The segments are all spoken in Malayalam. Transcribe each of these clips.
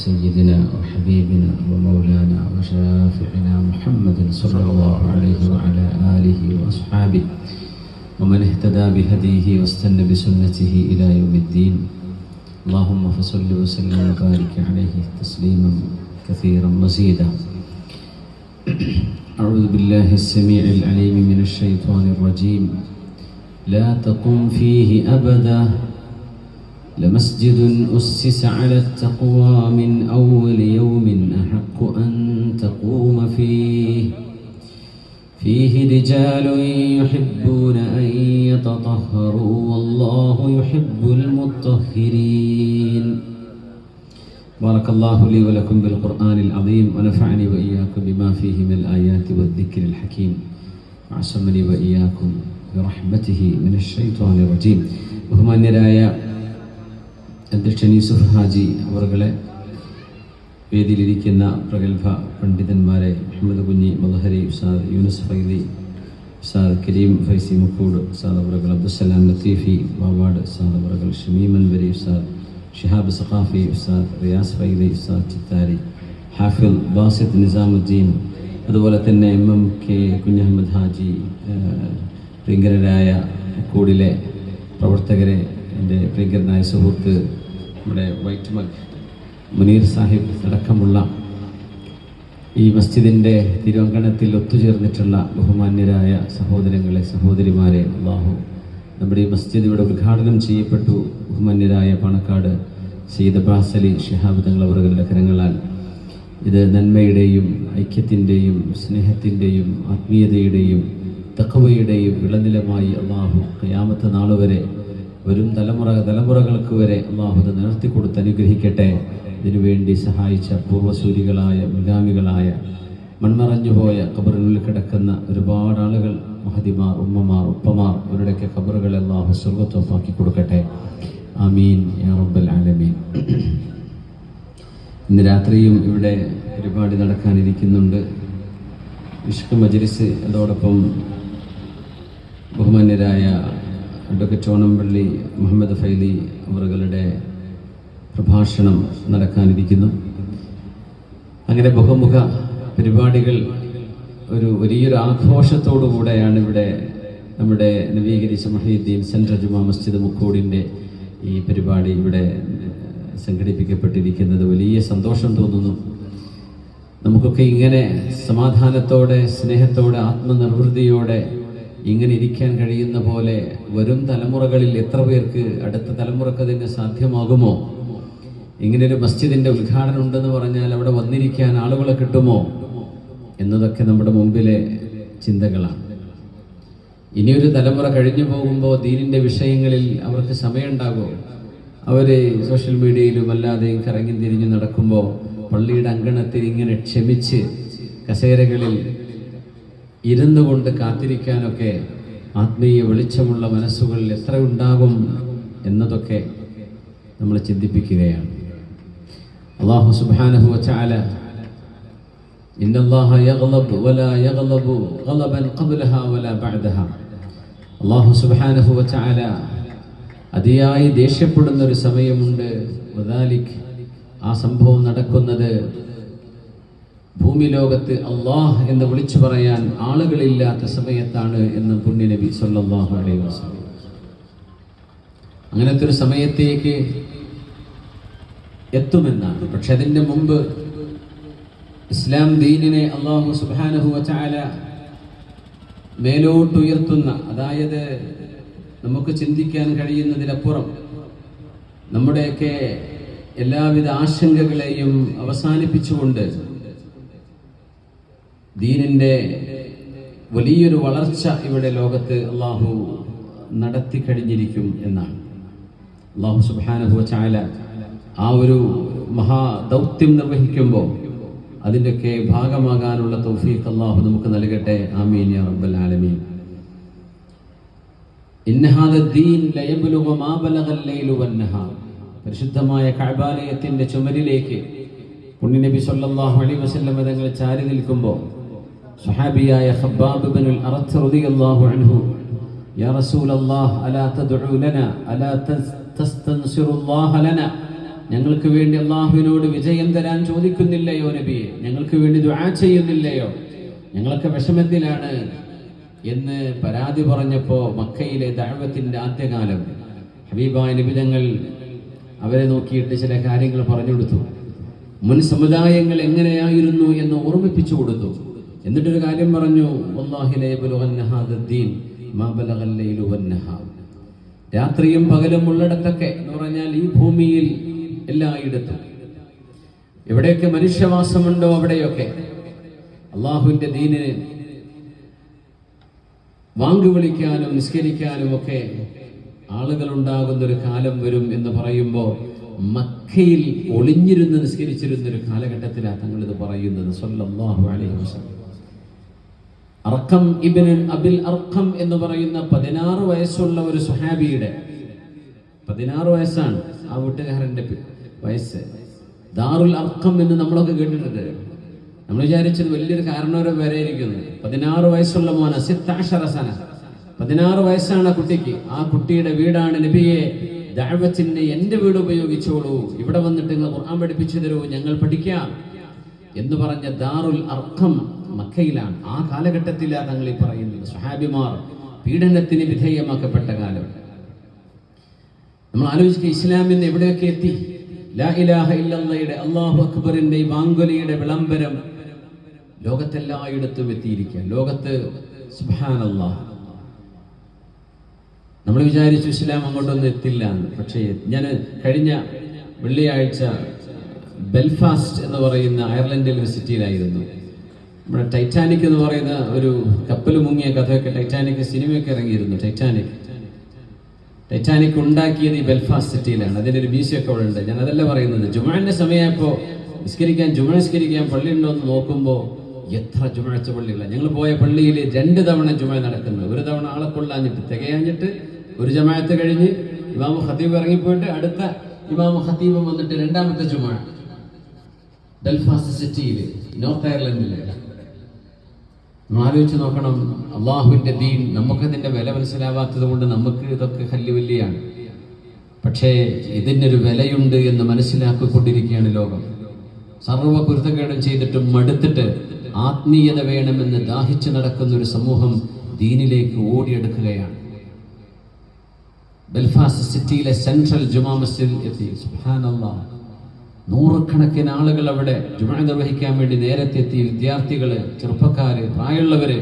سيدنا وحبيبنا ومولانا وشافعنا محمد صلى الله عليه وعلى آله وأصحابه ومن اهتدى بهديه واستنى بسنته إلى يوم الدين. اللهم فصل وسلم وبارك عليه تسليما كثيرا مزيدا. أعوذ بالله السميع العليم من الشيطان الرجيم. لا تقم فيه أبدا لمسجد أسس على التقوى من أول يوم أحق أن تقوم فيه رجال يحبون أن يتطهروا والله يحب المطهرين. بارك الله لي ولكم بالقرآن العظيم ونفعني وإياكم بما فيه من الآيات والذكر الحكيم وعصمني وإياكم برحمته من الشيطان الرجيم. ബഹുമാന്യരായ അധ്യക്ഷൻ യൂസുഫ് ഹാജി അവറുകളെ, വേദിയിലിരിക്കുന്ന പ്രഗത്ഭ പണ്ഡിതന്മാരെ, മുഹമ്മദ് കുഞ്ഞി മദ്ഹരി ഉസ്താദ്, യൂനുസ് ഫൈലി ഉസ്താദ്, കരീം ഫൈസി മുക്കൂട് ഉസ്താദ് അവറുകൾ, അബ്ദുസ്സലാം ലത്തീഫി വാവാട് ഉസ്താദ് അവറുകൾ, ഷമീം അൻവരി ഉസ്താദ്, ഷിഹാബ് സഖാഫി ഉസ്താദ്, റിയാസ് ഫൈലി ഉസ്താദ് ചിത്താരി, ഹാഫിൽ ബാസിദ് നിസാമുദ്ദീൻ, അതുപോലെ തന്നെ MMK കുഞ്ഞഹമ്മദ് ഹാജി, പ്രിയങ്കരരായ കൂടിലെ പ്രവർത്തകരെ, എൻ്റെ പ്രിയങ്കരനായ സുഹൃത്ത് നമ്മുടെ വൈറ്റ്മൽ മുനീർ സാഹിബ് അടക്കമുള്ള ഈ മസ്ജിദിൻ്റെ തിരുവങ്കണത്തിൽ ഒത്തുചേർന്നിട്ടുള്ള ബഹുമാന്യരായ സഹോദരങ്ങളെ, സഹോദരിമാരെ, അല്ലാഹു നമ്മുടെ ഈ മസ്ജിദ് ഇവിടെ ഉദ്ഘാടനം ചെയ്യപ്പെട്ടു. ബഹുമാന്യരായ പാണക്കാട് സയ്യിദ് അബ്ബാസ് അലി ശിഹാബ് തങ്ങൾ അവരുടെ കരങ്ങളാൽ ഇത് നന്മയുടെയും ഐക്യത്തിൻ്റെയും സ്നേഹത്തിൻ്റെയും ആത്മീയതയുടെയും തഖ്വയുടെയും വിളനിലമായി അല്ലാഹു ഖിയാമത്ത് നാൾ വരെ, വരും തലമുറകൾക്ക് വരെ അല്ലാഹു ഇത് നിലർത്തിക്കൊടുത്ത് അനുഗ്രഹിക്കട്ടെ. ഇതിനുവേണ്ടി സഹായിച്ച പൂർവ്വസൂരികളായ മുൻഗാമികളായ മൺമറഞ്ഞുപോയ ഖബറിനുള്ളിൽ കിടക്കുന്ന ഒരുപാട് ആളുകൾ, മഹദിമാർ, ഉമ്മമാർ, ഉപ്പമാർ, അവരുടെയൊക്കെ ഖബറുകളെ അല്ലാഹു സ്വർഗ്ഗത്തോപ്പാക്കി കൊടുക്കട്ടെ. ആമീൻ യാ റബ്ബൽ ആലമീൻ. ഇന്ന് രാത്രിയും ഇവിടെ പരിപാടി നടക്കാനിരിക്കുന്നുണ്ട്. ഇഷ്ക് മജ്ലിസ്, അതോടൊപ്പം ബഹുമാന്യരായ അഡ്വക്കേറ്റ് ഓണംപള്ളി മുഹമ്മദ് ഫൈലി അവറുകളുടെ പ്രഭാഷണം നടക്കാനിരിക്കുന്നു. അങ്ങനെ ബഹുമുഖ പരിപാടികൾ ഒരു വലിയൊരു ആഘോഷത്തോടുകൂടെയാണ് ഇവിടെ നമ്മുടെ നവീകരിച്ച മുഹീദ്ദീൻ സെൻട്രൽ ജുമാ മസ്ജിദ് മുക്കൂടിൻ്റെ ഈ പരിപാടി ഇവിടെ സംഘടിപ്പിക്കപ്പെട്ടിരിക്കുന്നത്. വലിയ സന്തോഷം തോന്നുന്നു. നമുക്കൊക്കെ ഇങ്ങനെ സമാധാനത്തോടെ, സ്നേഹത്തോടെ, ആത്മനിർവൃതിയോടെ ഇങ്ങനെ ഇരിക്കാൻ കഴിയുന്ന പോലെ വരും തലമുറകളിൽ എത്ര പേർക്ക്, അടുത്ത തലമുറക്ക് അതിന് സാധ്യമാകുമോ? ഇങ്ങനൊരു മസ്ജിദിൻ്റെ ഉദ്ഘാടനം ഉണ്ടെന്ന് പറഞ്ഞാൽ അവിടെ വന്നിരിക്കാൻ ആളുകളെ കിട്ടുമോ എന്നതൊക്കെ നമ്മുടെ മുമ്പിലെ ചിന്തകളാണ്. ഇനിയൊരു തലമുറ കഴിഞ്ഞു പോകുമ്പോൾ ദീനിൻ്റെ വിഷയങ്ങളിൽ അവർക്ക് സമയമുണ്ടാകുമോ? അവർ സോഷ്യൽ മീഡിയയിലും അല്ലാതെയും കറങ്ങി തിരിഞ്ഞു നടക്കുമ്പോൾ പള്ളിയുടെ അങ്കണത്തിൽ ഇങ്ങനെ ക്ഷമിച്ച് കസേരകളിൽ ഇരുന്നു കൊണ്ട് കാത്തിരിക്കാനൊക്കെ ആത്മീയ വെളിച്ചമുള്ള മനസ്സുകളിൽ എത്ര ഉണ്ടാകും എന്നതൊക്കെ നമ്മൾ ചിന്തിപ്പിക്കുകയാണ്. അല്ലാഹു സുബ്ഹാനഹു വതആല ഇന്നല്ലാഹ യഗ്ളബ് വലാ യഗ്ളബു ഗ്ളബൻ ഖബ്ലഹാ വലാ ബഅദഹാ. അല്ലാഹു സുബ്ഹാനഹു വതആല അതിയായി ദേഷ്യപ്പെടുന്ന ഒരു സമയമുണ്ട്. വദാലിക്, ആ സംഭവം നടക്കുന്നത് ഭൂമി ലോകത്ത് അല്ലാഹ് എന്ന് വിളിച്ചു പറയാൻ ആളുകളില്ലാത്ത സമയത്താണ് എന്ന് പുണ്യനബി സല്ലല്ലാഹു അലൈഹി വസല്ലം. അങ്ങനത്തെ ഒരു സമയത്തേക്ക് എത്തുമെന്നാണ്. പക്ഷെ അതിൻ്റെ മുമ്പ് ഇസ്ലാം ദീനിനെ അല്ലാഹു സുബ്ഹാനഹു വതആല മേലോട്ടുയർത്തുന്ന, അതായത് നമുക്ക് ചിന്തിക്കാൻ കഴിയുന്നതിനപ്പുറം നമ്മുടെയൊക്കെ എല്ലാവിധ ആശങ്കകളെയും അവസാനിപ്പിച്ചുകൊണ്ട് ദീനിൻ്റെ വലിയൊരു വളർച്ച ഇവിടെ ലോകത്ത് അല്ലാഹു നടത്തി കഴിഞ്ഞിരിക്കും എന്നാണ്. അല്ലാഹു സുബ്ഹാനഹു വതആല ആ ഒരു മഹാദൗത്യം നിർവഹിക്കുമ്പോൾ അതിൻ്റെയൊക്കെ ഭാഗമാകാനുള്ള തൗഫീഖ് അല്ലാഹു നമുക്ക് നൽകട്ടെ. ആമീൻ യാ റബ്ബൽ ആലമീൻ. ഇന്ന ഹാദ ദീൻ ലയബ്ലുഗു മാ ബലഗൽ ലൈലു വന്നഹാർ. പരിശുദ്ധമായ കഅബാലയത്തിൻ്റെ ചുമരിലേക്ക് പുണ്യനബി സല്ലല്ലാഹു അലൈഹി വസല്ലം തങ്ങൾ ചാരി നിൽക്കുമ്പോൾ സ്വഹാബിയായ ഖബ്ബാബ് ഇബ്നുൽ അറത്ത് റളിയല്ലാഹു അൻഹു, യാ റസൂലല്ലാഹ് അലാ തദ്ഉ ലനാ അലാ തസ്തൻസിറുല്ലാഹ ലനാ ഞങ്ങൾക്ക് വേണ്ടി അള്ളാഹുവിനോട് വിജയം തരാൻ ചോദിക്കുന്നില്ലയോ നബിയെ? ഞങ്ങൾക്ക് വേണ്ടി ദുആ ചെയ്യുന്നില്ലയോ? ഞങ്ങളൊക്കെ വിഷമത്തിലാണ് എന്ന് പരാതി പറഞ്ഞപ്പോൾ മക്കയിലെ ദഅവത്തിന്റെ ആദ്യകാലം ഹബീബായ നബി തങ്ങൾ അവരെ നോക്കിയിട്ട് ചില കാര്യങ്ങൾ പറഞ്ഞു കൊടുത്തു. മുൻ സമുദായങ്ങൾ എങ്ങനെയായിരുന്നു എന്ന് ഓർമ്മിപ്പിച്ചു കൊടുത്തു. എന്നിട്ടൊരു കാര്യം പറഞ്ഞു, വല്ലാഹി ലാ യബ്ലുഗന്ന ഹാദദ്ദീൻ മാ ബലഗൽ ലൈലു വന്നഹാർ. രാത്രിയും പകലും ഉള്ളിടത്തൊക്കെ എന്ന് പറഞ്ഞാൽ ഈ ഭൂമിയിൽ എല്ലായിടത്തും എവിടെയൊക്കെ മനുഷ്യവാസമുണ്ടോ അവിടെയൊക്കെ അള്ളാഹുവിന്റെ ദീനിന് വാങ്ക് വിളിക്കാനും നിസ്കരിക്കാനും ഒക്കെ ആളുകൾ ഉണ്ടാകുന്നൊരു കാലം വരും എന്ന് പറയുമ്പോൾ മക്കയിൽ ഒളിഞ്ഞിരുന്ന് നിസ്കരിച്ചിരുന്നൊരു കാലഘട്ടത്തിലാണ് തങ്ങൾ ഇത് പറയുന്നത്. സല്ലല്ലാഹു അലൈഹി വസല്ലം. അർഖം ഇബ്നു അബിൽ അർഖം എന്ന് പറയുന്ന 16 വയസ്സുള്ള ഒരു സുഹാബിയുടെ 16 വയസ്സാണ് ആ വീട്ടുകാരന്റെ വയസ്സ്. ദാറുൽ അർഖം എന്ന് നമ്മളൊക്കെ കേട്ടിട്ടുണ്ട്. നമ്മൾ വിചാരിച്ചത് വലിയൊരു കാരണവരെ വരെ ഇരിക്കുന്നു. 16 വയസ്സുള്ള മോന 16 സന 16 വയസ്സാണ് ആ കുട്ടിക്ക്. ആ കുട്ടിയുടെ വീടാണ് നബിയെ ദഅവത്തിന് എന്റെ വീട് ഉപയോഗിച്ചോളൂ, ഇവിടെ വന്നിട്ട് നിങ്ങൾ ഖുർആൻ പഠിപ്പിച്ചു തരൂ, ഞങ്ങൾ പഠിക്കാം എന്ന് പറഞ്ഞ ദാറുൽ അർഖം മക്കയിലാണ്. ആ കാലഘട്ടത്തിലാണ് തങ്ങൾ ഈ പറയുന്നത്. സ്വഹാബിമാർ പീഡനത്തിന് വിധേയമാക്കപ്പെട്ട കാലം. നമ്മൾ ആലോചിക്കുക, ഇസ്ലാമിന്ന് എവിടെയൊക്കെ എത്തി. ലാ ഇലാഹ ഇല്ലല്ലാഹയുടെ അല്ലാഹു അക്ബറിന്റെ വാങ്കൊലിയുടെ വിളംബരം ലോകത്തെല്ലായിടത്തും എത്തിയിരിക്കുക. ലോകത്ത് സുബ്ഹാനല്ലാഹ്. നമ്മൾ വിചാരിച്ചു ഇസ്ലാം അങ്ങോട്ടൊന്നും എത്തില്ല എന്ന്. പക്ഷേ ഞാൻ കഴിഞ്ഞ വെള്ളിയാഴ്ച ബെൽഫാസ്റ്റ് എന്ന് പറയുന്ന അയർലൻഡിൽ ഒരു സിറ്റിയിലായിരുന്നു. നമ്മുടെ ടൈറ്റാനിക് എന്ന് പറയുന്ന ഒരു കപ്പൽ മുങ്ങിയ കഥയൊക്കെ, ടൈറ്റാനിക് സിനിമയൊക്കെ ഇറങ്ങിയിരുന്നു. ടൈറ്റാനിക് ഉണ്ടാക്കിയത് ഈ ബെൽഫാസ്റ്റ് സിറ്റിയിലാണ്. അതിൻ്റെ ഒരു മ്യൂസിയമൊക്കെ അവിടെ ഉണ്ട്. ഞാൻ അതല്ല പറയുന്നത്. ജുമുഅന്റെ സമയമായപ്പോൾ ജുമുഅ നിസ്കരിക്കാൻ പള്ളി ഉണ്ടോ എന്ന് നോക്കുമ്പോൾ എത്ര ജുമുഅത്തെ പള്ളികളാണ്. ഞങ്ങൾ പോയ പള്ളിയിൽ 2 തവണ ജുമുഅ നടക്കുന്നത്. ഒരു തവണ ആളെ കൊള്ളാഞ്ഞിട്ട് തികയാഞ്ഞിട്ട് ഒരു ജമാഅത്ത് കഴിഞ്ഞ് ഇമാമു ഖതീബ് ഇറങ്ങിപ്പോയിട്ട് അടുത്ത ഇമാമു ഖതീബ് വന്നിട്ട് 2ാമത്തെ ജുമുഅ ബെൽഫാസ്റ്റ് സിറ്റിയിൽ, നോർത്ത് അയർലൻഡില്. നമ്മൾ ആലോചിച്ച് നോക്കണം, അള്ളാഹുവിന്റെ ദീൻ നമുക്കതിന്റെ വില മനസ്സിലാവാത്തത് കൊണ്ട് നമുക്ക് ഇതൊക്കെ കല്ലുവല്ലിയാണ്. പക്ഷേ ഇതിനൊരു വിലയുണ്ട് എന്ന് മനസ്സിലാക്കിക്കൊണ്ടിരിക്കുകയാണ് ലോകം. സർവ്വ കുരുത്തക്കേടും ചെയ്തിട്ടും മടുത്തിട്ട് ആത്മീയത വേണമെന്ന് ദാഹിച്ചു നടക്കുന്ന ഒരു സമൂഹം ദീനിലേക്ക് ഓടിയെടുക്കുകയാണ്. ബെൽഫാസ്റ്റ് സിറ്റിയിലെ സെൻട്രൽ ജുമാ മസ്ജിദിൽ എത്തി. സുബ്ഹാനല്ലാഹ്, നൂറുകണക്കിന് ആളുകൾ അവിടെ ജുമുഅ നിർവഹിക്കാൻ വേണ്ടി നേരത്തെ എത്തി. വിദ്യാർത്ഥികള്, ചെറുപ്പക്കാര്, പ്രായമുള്ളവര്.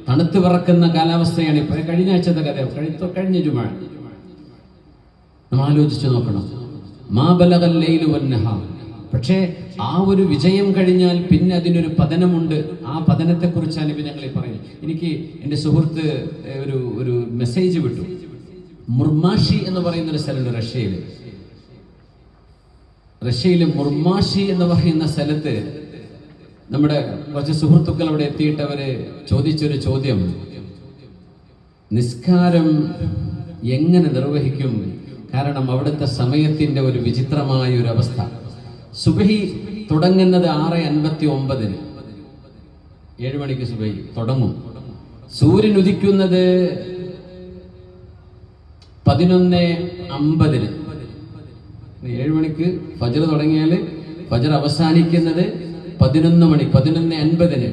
തണുത്ത് വിറക്കുന്ന കാലാവസ്ഥയാണ്. ഇപ്പൊ കഴിഞ്ഞ ആഴ്ചത്തെ കഥ, കഴിഞ്ഞ ജുമുഅ നമ്മൾ ആലോചിച്ച് നോക്കണം. മാ ബലഗൽ ലൈലു വന്നഹാർ. പക്ഷേ ആ ഒരു വിജയം കഴിഞ്ഞാൽ പിന്നെ അതിനൊരു പതനമുണ്ട്. ആ പതനത്തെ കുറിച്ചാണ് ഇപ്പൊ ഞങ്ങൾ ഈ പറയുന്നത്. എനിക്ക് എൻ്റെ സുഹൃത്ത് ഒരു മെസ്സേജ് വിട്ടു. മുർമാഷി എന്ന് പറയുന്ന ഒരു സ്ഥലമുണ്ട് റഷ്യയിലെ മുർമാഷി എന്ന് പറയുന്ന സ്ഥലത്ത് നമ്മുടെ കുറച്ച് സുഹൃത്തുക്കൾ അവിടെ എത്തിയിട്ട് അവര് ചോദിച്ചൊരു ചോദ്യം, നിസ്കാരം എങ്ങനെ നിർവഹിക്കും? കാരണം അവിടുത്തെ സമയത്തിന്റെ ഒരു വിചിത്രമായ ഒരു അവസ്ഥ. സുബഹി തുടങ്ങുന്നത് 6:59, 7 മണിക്ക് സുബഹി തുടങ്ങും. സൂര്യൻ ഉദിക്കുന്നത് 11:50. 7 മണിക്ക് ഫജ്ർ തുടങ്ങിയാൽ ഫജ്ർ അവസാനിക്കുന്നത് 11 മണി, 11:50.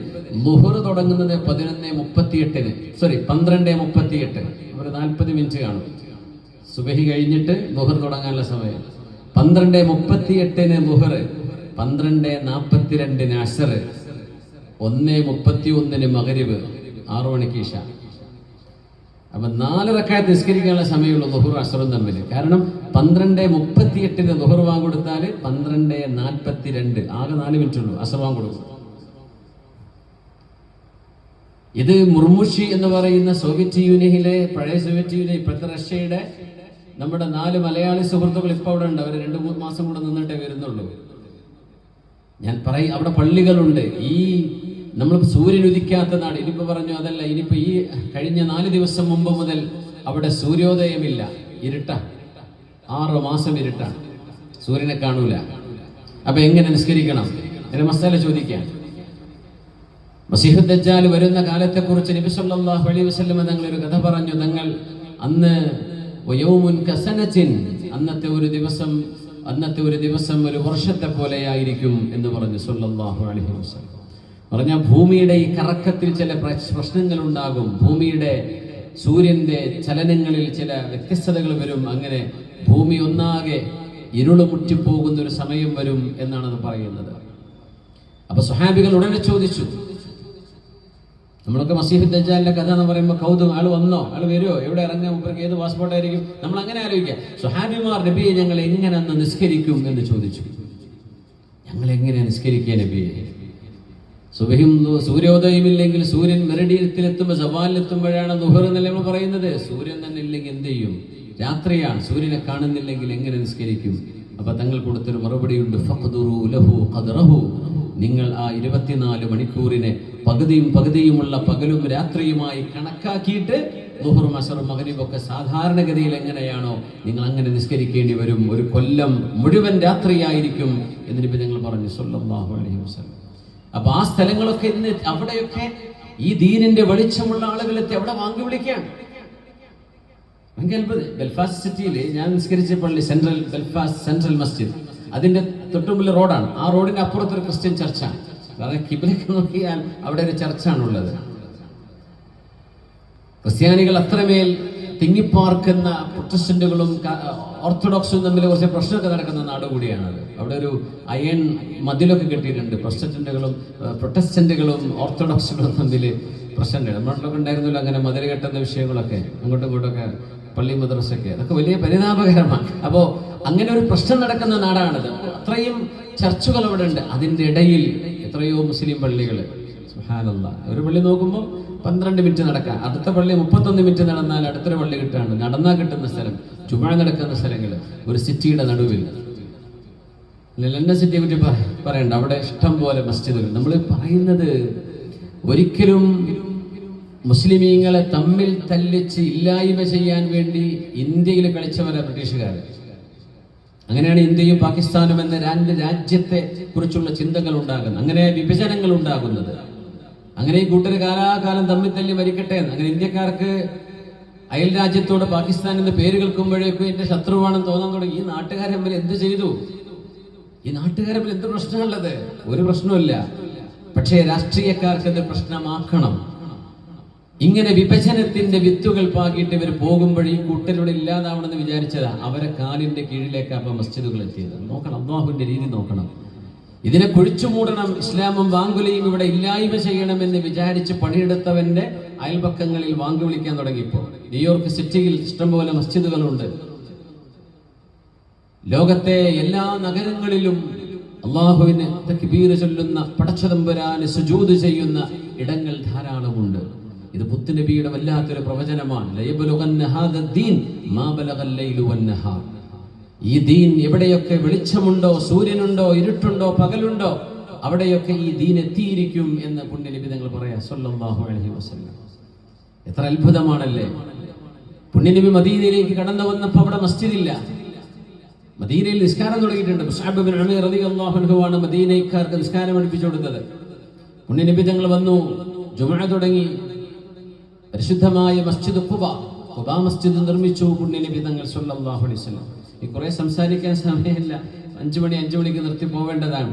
ളുഹർ തുടങ്ങുന്നത് 11:38. 12:38. ഒരു 40 മിനിറ്റ് കാണും. സുബഹി കഴിഞ്ഞിട്ട് ളുഹർ തുടങ്ങാനുള്ള സമയം. 12:38 ളുഹർ, 12:42 അസ്ർ, 1:31 മഗ്രിബ്, 6 മണിക്ക് ഇശ. അപ്പൊ 4 റക്അത്ത് നിസ്കരിക്കാനുള്ള സമയമുള്ള ളുഹർ അസ്റും തമ്മിൽ. കാരണം 12:38 ളുഹർ വാങ്ങ് കൊടുത്താൽ 12:42, ആകെ 4 മിനിറ്റ് ഉള്ളൂ അസ്ർ വാങ്ങ് കൊടുക്കും. ഇത് മുർമുഷി എന്ന് പറയുന്ന സോവിയറ്റ് യൂണിയനിലെ, പഴയ സോവിയറ്റ് യൂണിയൻ, ഇപ്പോഴത്തെ റഷ്യയുടെ നമ്മുടെ 4 മലയാളി സുഹൃത്തുക്കൾ ഇപ്പൊ അവിടെ ഉണ്ട്. അവർ 2-3 മാസം കൂടെ നിന്നിട്ടേ വരുന്നുള്ളൂ. ഞാൻ പറയും, അവിടെ പള്ളികളുണ്ട്. ഈ നമ്മൾ സൂര്യൻ ഉദിക്കാത്ത നാട്. ഇനിയിപ്പോ പറഞ്ഞു അതല്ല, ഇനിയിപ്പോ ഈ കഴിഞ്ഞ 4 ദിവസം മുമ്പ് മുതൽ അവിടെ സൂര്യോദയമില്ല, ഇരുട്ട, 6 മാസം ഇരുട്ടാണ്, സൂര്യനെ കാണൂല. അപ്പൊ എങ്ങനെ നിസ്കരിക്കണം എന്ന മസാല ചോദിക്കാൻ. മസീഹുദ് ദജ്ജാൽ വരുന്ന കാലത്തെ കുറിച്ച് നബി സല്ലല്ലാഹു അലൈഹി വസല്ലം തങ്ങൾ ഒരു കഥ പറഞ്ഞു. തങ്ങൾ അന്ന് വയൗമുൻ കസനത്തിൻ, അന്നത്തെ ഒരു ദിവസം അന്നത്തെ ഒരു ദിവസം ഒരു വർഷത്തെ പോലെയായിരിക്കും എന്ന് പറഞ്ഞു സല്ലല്ലാഹു അലൈഹി വസല്ലം. പറഞ്ഞ ഭൂമിയുടെ ഈ കറക്കത്തിൽ ചില പ്രശ്നങ്ങൾ ഉണ്ടാകും, ഭൂമിയുടെ സൂര്യന്റെ ചലനങ്ങളിൽ ചില വ്യത്യസ്തതകൾ വരും, അങ്ങനെ ഭൂമി ഒന്നാകെ ഇരുള് മുറ്റിപ്പോകുന്ന ഒരു സമയം വരും എന്നാണ് അത് പറയുന്നത്. അപ്പൊ സ്വഹാബികൾ ഉടനെ ചോദിച്ചു, നമ്മളൊക്കെ മസീഹ് ദജ്ജാലിന്റെ കഥ എന്ന് പറയുമ്പോൾ കൗതുകം, ആള് വന്നോ, ആള് വരുമോ, എവിടെ ഇറങ്ങാം, മുമ്പർക്ക് ഏത് പാസ്പോർട്ടായിരിക്കും, നമ്മൾ അങ്ങനെ ആലോചിക്കാം. സ്വഹാബിമാർ നബിയെ ഞങ്ങൾ എങ്ങനെ അന്ന് നിസ്കരിക്കും എന്ന് ചോദിച്ചു. ഞങ്ങൾ എങ്ങനെ നിസ്കരിക്കുക നബിയെ? സുബഹിയും സൂര്യോദയമില്ലെങ്കിൽ സൂര്യൻ മെറിഡിയത്തിലെത്തുമ്പോൾ സവാലിലെത്തുമ്പോഴാണ് ദുഹർ എന്നല്ലേ നമ്മൾ പറയുന്നത്. സൂര്യൻ തന്നെ ഇല്ലെങ്കിൽ എന്ത് ചെയ്യും? രാത്രിയാണ്, സൂര്യനെ കാണുന്നില്ലെങ്കിൽ എങ്ങനെ നിസ്കരിക്കും? അപ്പൊ തങ്ങൾ കൊടുത്തൊരു മറുപടിയുണ്ട്, ഫഖ്ദുറു ലഹു ഖദ്റഹു. നിങ്ങൾ ആ 24 മണിക്കൂറിനെ പകുതിയുമുള്ള പകലും രാത്രിയുമായി കണക്കാക്കിയിട്ട് ദുഹറും അസറും മഗ്രിബൊക്കെ സാധാരണഗതിയിൽ എങ്ങനെയാണോ നിങ്ങൾ അങ്ങനെ നിസ്കരിക്കേണ്ടി വരും. ഒരു കൊല്ലം മുഴുവൻ രാത്രിയായിരിക്കും എന്ന് നബി ഞങ്ങൾ പറഞ്ഞു സല്ലല്ലാഹു അലൈഹി വസല്ലം. അപ്പൊ ആ സ്ഥലങ്ങളൊക്കെ ഇന്ന് അവിടെയൊക്കെ ഈ ദീനിന്റെ വെളിച്ചമുള്ള ആളുകളെത്തി അവിടെ വാങ്ങി വിളിക്കുകയാണ്. ബെൽഫാസ്റ്റ് സിറ്റിയിൽ ഞാൻ നിസ്കരിച്ച പള്ളി ബെൽഫാസ്റ്റ് സെൻട്രൽ മസ്ജിദ്, അതിന്റെ തൊട്ടുമുള്ള റോഡാണ്. ആ റോഡിന്റെ അപ്പുറത്തൊരു ക്രിസ്ത്യൻ ചർച്ചാണ്. അതായത് കിബിലേക്ക് നോക്കിയാൽ അവിടെ ഒരു ചർച്ചാണുള്ളത്. ക്രിസ്ത്യാനികൾ അത്രമേൽ തിങ്ങിപ്പാർക്കുന്ന പ്രൊട്ടസ്റ്റന്റുകളും ഓർത്തഡോക്സും തമ്മിൽ കുറച്ച് പ്രശ്നമൊക്കെ നടക്കുന്ന നാട് കൂടിയാണത്. അവിടെ ഒരു അയൺ മതിലൊക്കെ കെട്ടിയിട്ടുണ്ട്. പ്രൊട്ടസ്റ്റന്റുകളും ഓർത്തഡോക്സുകളും തമ്മിൽ പ്രശ്നമുണ്ട്. നമ്മളൊക്കെ ഉണ്ടായിരുന്നല്ലോ അങ്ങനെ മതിൽ കെട്ടുന്ന വിഷയങ്ങളൊക്കെ, അങ്ങോട്ടും ഇങ്ങോട്ടൊക്കെ, പള്ളി മദ്രസൊക്കെ, അതൊക്കെ വലിയ പരിതാപകരമാണ്. അപ്പോൾ അങ്ങനെ ഒരു പ്രശ്നം നടക്കുന്ന നാടാണത്. അത്രയും ചർച്ചുകൾ അവിടെ ഉണ്ട്. അതിൻ്റെ ഇടയിൽ എത്രയോ മുസ്ലിം പള്ളികൾ. സുബ്ഹാനല്ലാഹ്, ഒരു പള്ളി നോക്കുമ്പോൾ 12 മിനിറ്റ് നടക്കാം, അടുത്ത പള്ളി 31 മിനിറ്റ് നടന്നാൽ അടുത്തൊരു പള്ളി കിട്ടാണ്ട്, നടന്നാൽ കിട്ടുന്ന സ്ഥലം, ജുമുഅ നടക്കുന്ന സ്ഥലങ്ങൾ, ഒരു സിറ്റിയുടെ നടുവിൽ. ലണ്ടൻ സിറ്റിയെ പറ്റി പറയണ്ട, അവിടെ ഇഷ്ടം പോലെ മസ്ജിദുകൾ. നമ്മൾ പറയുന്നത് ഒരിക്കലും മുസ്ലിമീങ്ങളെ തമ്മിൽ തല്ലിച്ച് ഇല്ലായ്മ ചെയ്യാൻ വേണ്ടി ഇന്ത്യയിൽ കളിച്ചവരാ ബ്രിട്ടീഷുകാർ. അങ്ങനെയാണ് ഇന്ത്യയും പാകിസ്ഥാനും എന്ന 2 രാജ്യത്തെ കുറിച്ചുള്ള ചിന്തകൾ ഉണ്ടാകുന്നത്, അങ്ങനെ വിഭജനങ്ങൾ ഉണ്ടാകുന്നത്. അങ്ങനെ ഈ കൂട്ടർ കാലാകാലം തമ്മിൽ തല്ലി മരിക്കട്ടെ എന്ന്. അങ്ങനെ ഇന്ത്യക്കാർക്ക് അയൽ രാജ്യത്തോട് പാകിസ്ഥാൻ എന്ന പേര് കേൾക്കുമ്പോഴേക്കും എന്റെ ശത്രുവാണെന്ന് തോന്നാൻ തുടങ്ങി. ഈ നാട്ടുകാരെ തമ്മിൽ എന്ത് ചെയ്തു? ഈ നാട്ടുകാരെ തമ്മിൽ എന്ത് പ്രശ്നമുള്ളത്? ഒരു പ്രശ്നമില്ല. പക്ഷേ രാഷ്ട്രീയക്കാർക്ക് അത് പ്രശ്നമാക്കണം. ഇങ്ങനെ വിഭജനത്തിന്റെ വിത്തുകൾ പാകിയിട്ട് ഇവർ പോകുമ്പോൾ ഈ കൂട്ടരിവിടെ ഇല്ലാതാവണമെന്ന് വിചാരിച്ചതാ. അവരെ കാലിന്റെ കീഴിലേക്ക് അപ്പൊ മസ്ജിദുകൾ എത്തിയത്. നോക്കണം, അല്ലാഹുവിന്റെ രീതി നോക്കണം. ഇതിനെ കുഴിച്ചു മൂടണം, ഇസ്ലാമും വാങ്കുലയും ഇവിടെ ഇല്ലായ്മ ചെയ്യണമെന്ന് വിചാരിച്ച് പണിയെടുത്തവന്റെ അയൽപക്കങ്ങളിൽ വാങ്കു വിളിക്കാൻ തുടങ്ങിയപ്പോൾ. ന്യൂയോർക്ക് സിറ്റിയിൽ ഇഷ്ടംപോലെ മസ്ജിദുകളുണ്ട്. ലോകത്തെ എല്ലാ നഗരങ്ങളിലും അല്ലാഹുവിന് തക്ബീർ ചൊല്ലുന്ന, പടച്ചതമ്പുരാന് സുജൂദ് ചെയ്യുന്ന ഇടങ്ങൾ ധാരാളമുണ്ട്. ഇത് പുത്തുനബിയുടെ വല്ലാത്തൊരു പ്രവചനമാണ്. ഈ ദീൻ എവിടെയൊക്കെ വെളിച്ചമുണ്ടോ, സൂര്യനുണ്ടോ, ഇരുട്ടുണ്ടോ, പകലുണ്ടോ, അവിടെയൊക്കെ ഈ ദീൻ എത്തിയിരിക്കും എന്ന് പുണ്യനബി തങ്ങൾ പറയാ സല്ലല്ലാഹു അലൈഹി വസല്ലം. എത്ര അത്ഭുതമാണല്ലേ! പുണ്യനബി മദീനയിലേക്ക് കടന്നു വന്നപ്പോൾ അവിടെ മസ്ജിദില്ല. മദീനയിൽ നിസ്കാരം തുടങ്ങിയിട്ടുണ്ട്. മുസ്അബ് ബിൻ ഉമൈർ റളിയല്ലാഹു അൻഹു ആണ് മദീനക്കാർക്ക് നിസ്കാരം പഠിപ്പിച്ചു കൊടുത്തത്. പുണ്യനബി തങ്ങൾ വന്നു, ജുമുഅ തുടങ്ങി. പരിശുദ്ധമായ മസ്ജിദ് ഖുബാ മസ്ജിദ് നിർമ്മിച്ചു പുണ്യനബി തങ്ങൾ സല്ലല്ലാഹു അലൈഹി വസല്ലം. ഈ കുറെ സംസാരിക്കാൻ സമയമില്ല, 5 മണിക്ക് നിർത്തി പോവേണ്ടതാണ്.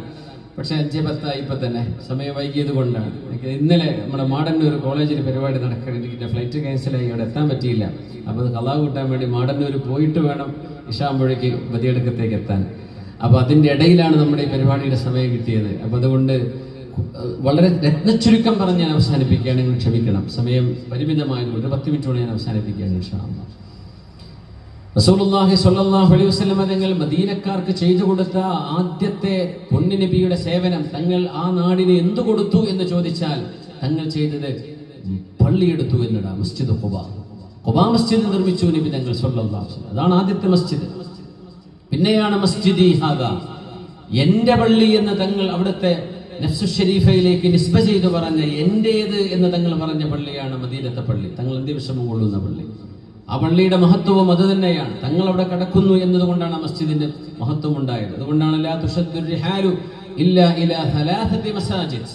പക്ഷെ 5:10 ഇപ്പൊ തന്നെ സമയം വൈകിയത് കൊണ്ടാണ്. ഇന്നലെ നമ്മുടെ മാടന്നൂർ കോളേജിൽ പരിപാടി നടക്കണം. എനിക്ക് ഫ്ലൈറ്റ് ക്യാൻസലായി, അവിടെ എത്താൻ പറ്റിയില്ല. അപ്പോൾ അത് ഖളാ കൂട്ടാൻ വേണ്ടി മാടന്നൂർ പോയിട്ട് വേണം ഇശാമ്പുഴയ്ക്ക് ബദിയടുക്കത്തേക്ക് എത്താൻ. അപ്പോൾ അതിൻ്റെ ഇടയിലാണ് നമ്മുടെ ഈ പരിപാടിയുടെ സമയം കിട്ടിയത്. അപ്പോൾ അതുകൊണ്ട് വളരെ രത്നച്ചുരുക്കം പറഞ്ഞ് ഞാൻ അവസാനിപ്പിക്കുകയാണ്, നിങ്ങൾ ക്ഷമിക്കണം. സമയം പരിമിതമായതുകൊണ്ട് 10 മിനിറ്റ് കൊണ്ട് ഞാൻ അവസാനിപ്പിക്കുകയാണ് ഇൻഷാ അല്ലാഹ്. റസൂലുള്ളാഹി സ്വല്ലല്ലാഹു അലൈഹി വസല്ലം തങ്ങൾ മദീനക്കാർക്ക് ചെയ്തു കൊടുത്ത ആദ്യത്തെ പുണ്യനബിയുടെ സേവനം, തങ്ങൾ ആ നാടിന് എന്തു കൊടുത്തു എന്ന് ചോദിച്ചാൽ തങ്ങൾ ചെയ്തത് പള്ളിയെടുത്തു എന്നിടാ. മസ്ജിദ് ഖുബാ മസ്ജിദ് നിർമ്മിച്ചു നബി തങ്ങൾ സ്വല്ലല്ലാഹു അലൈഹി വസല്ലം. അതാണ് ആദ്യത്തെ മസ്ജിദ്. പിന്നെയാണ് മസ്ജിദി ഹാദാ, എന്റെ പള്ളി എന്ന് തങ്ങൾ അവിടുത്തെ നഫ്സു ഷരീഫയിലേക്ക് നിസ്ബ ചെയ്തു പറഞ്ഞ, എന്റേത് എന്ന് തങ്ങൾ പറഞ്ഞ പള്ളിയാണ് മദീനത്തെ പള്ളി, തങ്ങൾ അന്ത്യവിശ്രമം കൊള്ളുന്ന പള്ളി. ആ പള്ളിയുടെ മഹത്വവും അത് തന്നെയാണ്. തങ്ങൾ അവിടെ കടക്കുന്നു എന്നതുകൊണ്ടാണ് ആ മസ്ജിദിന്റെ മഹത്വം ഉണ്ടായത്. അതുകൊണ്ടാണ് ലാ തുശദ്ദു റിഹാലു ഇല്ലാ ഇലാ സലാസതി മസാജിദ്.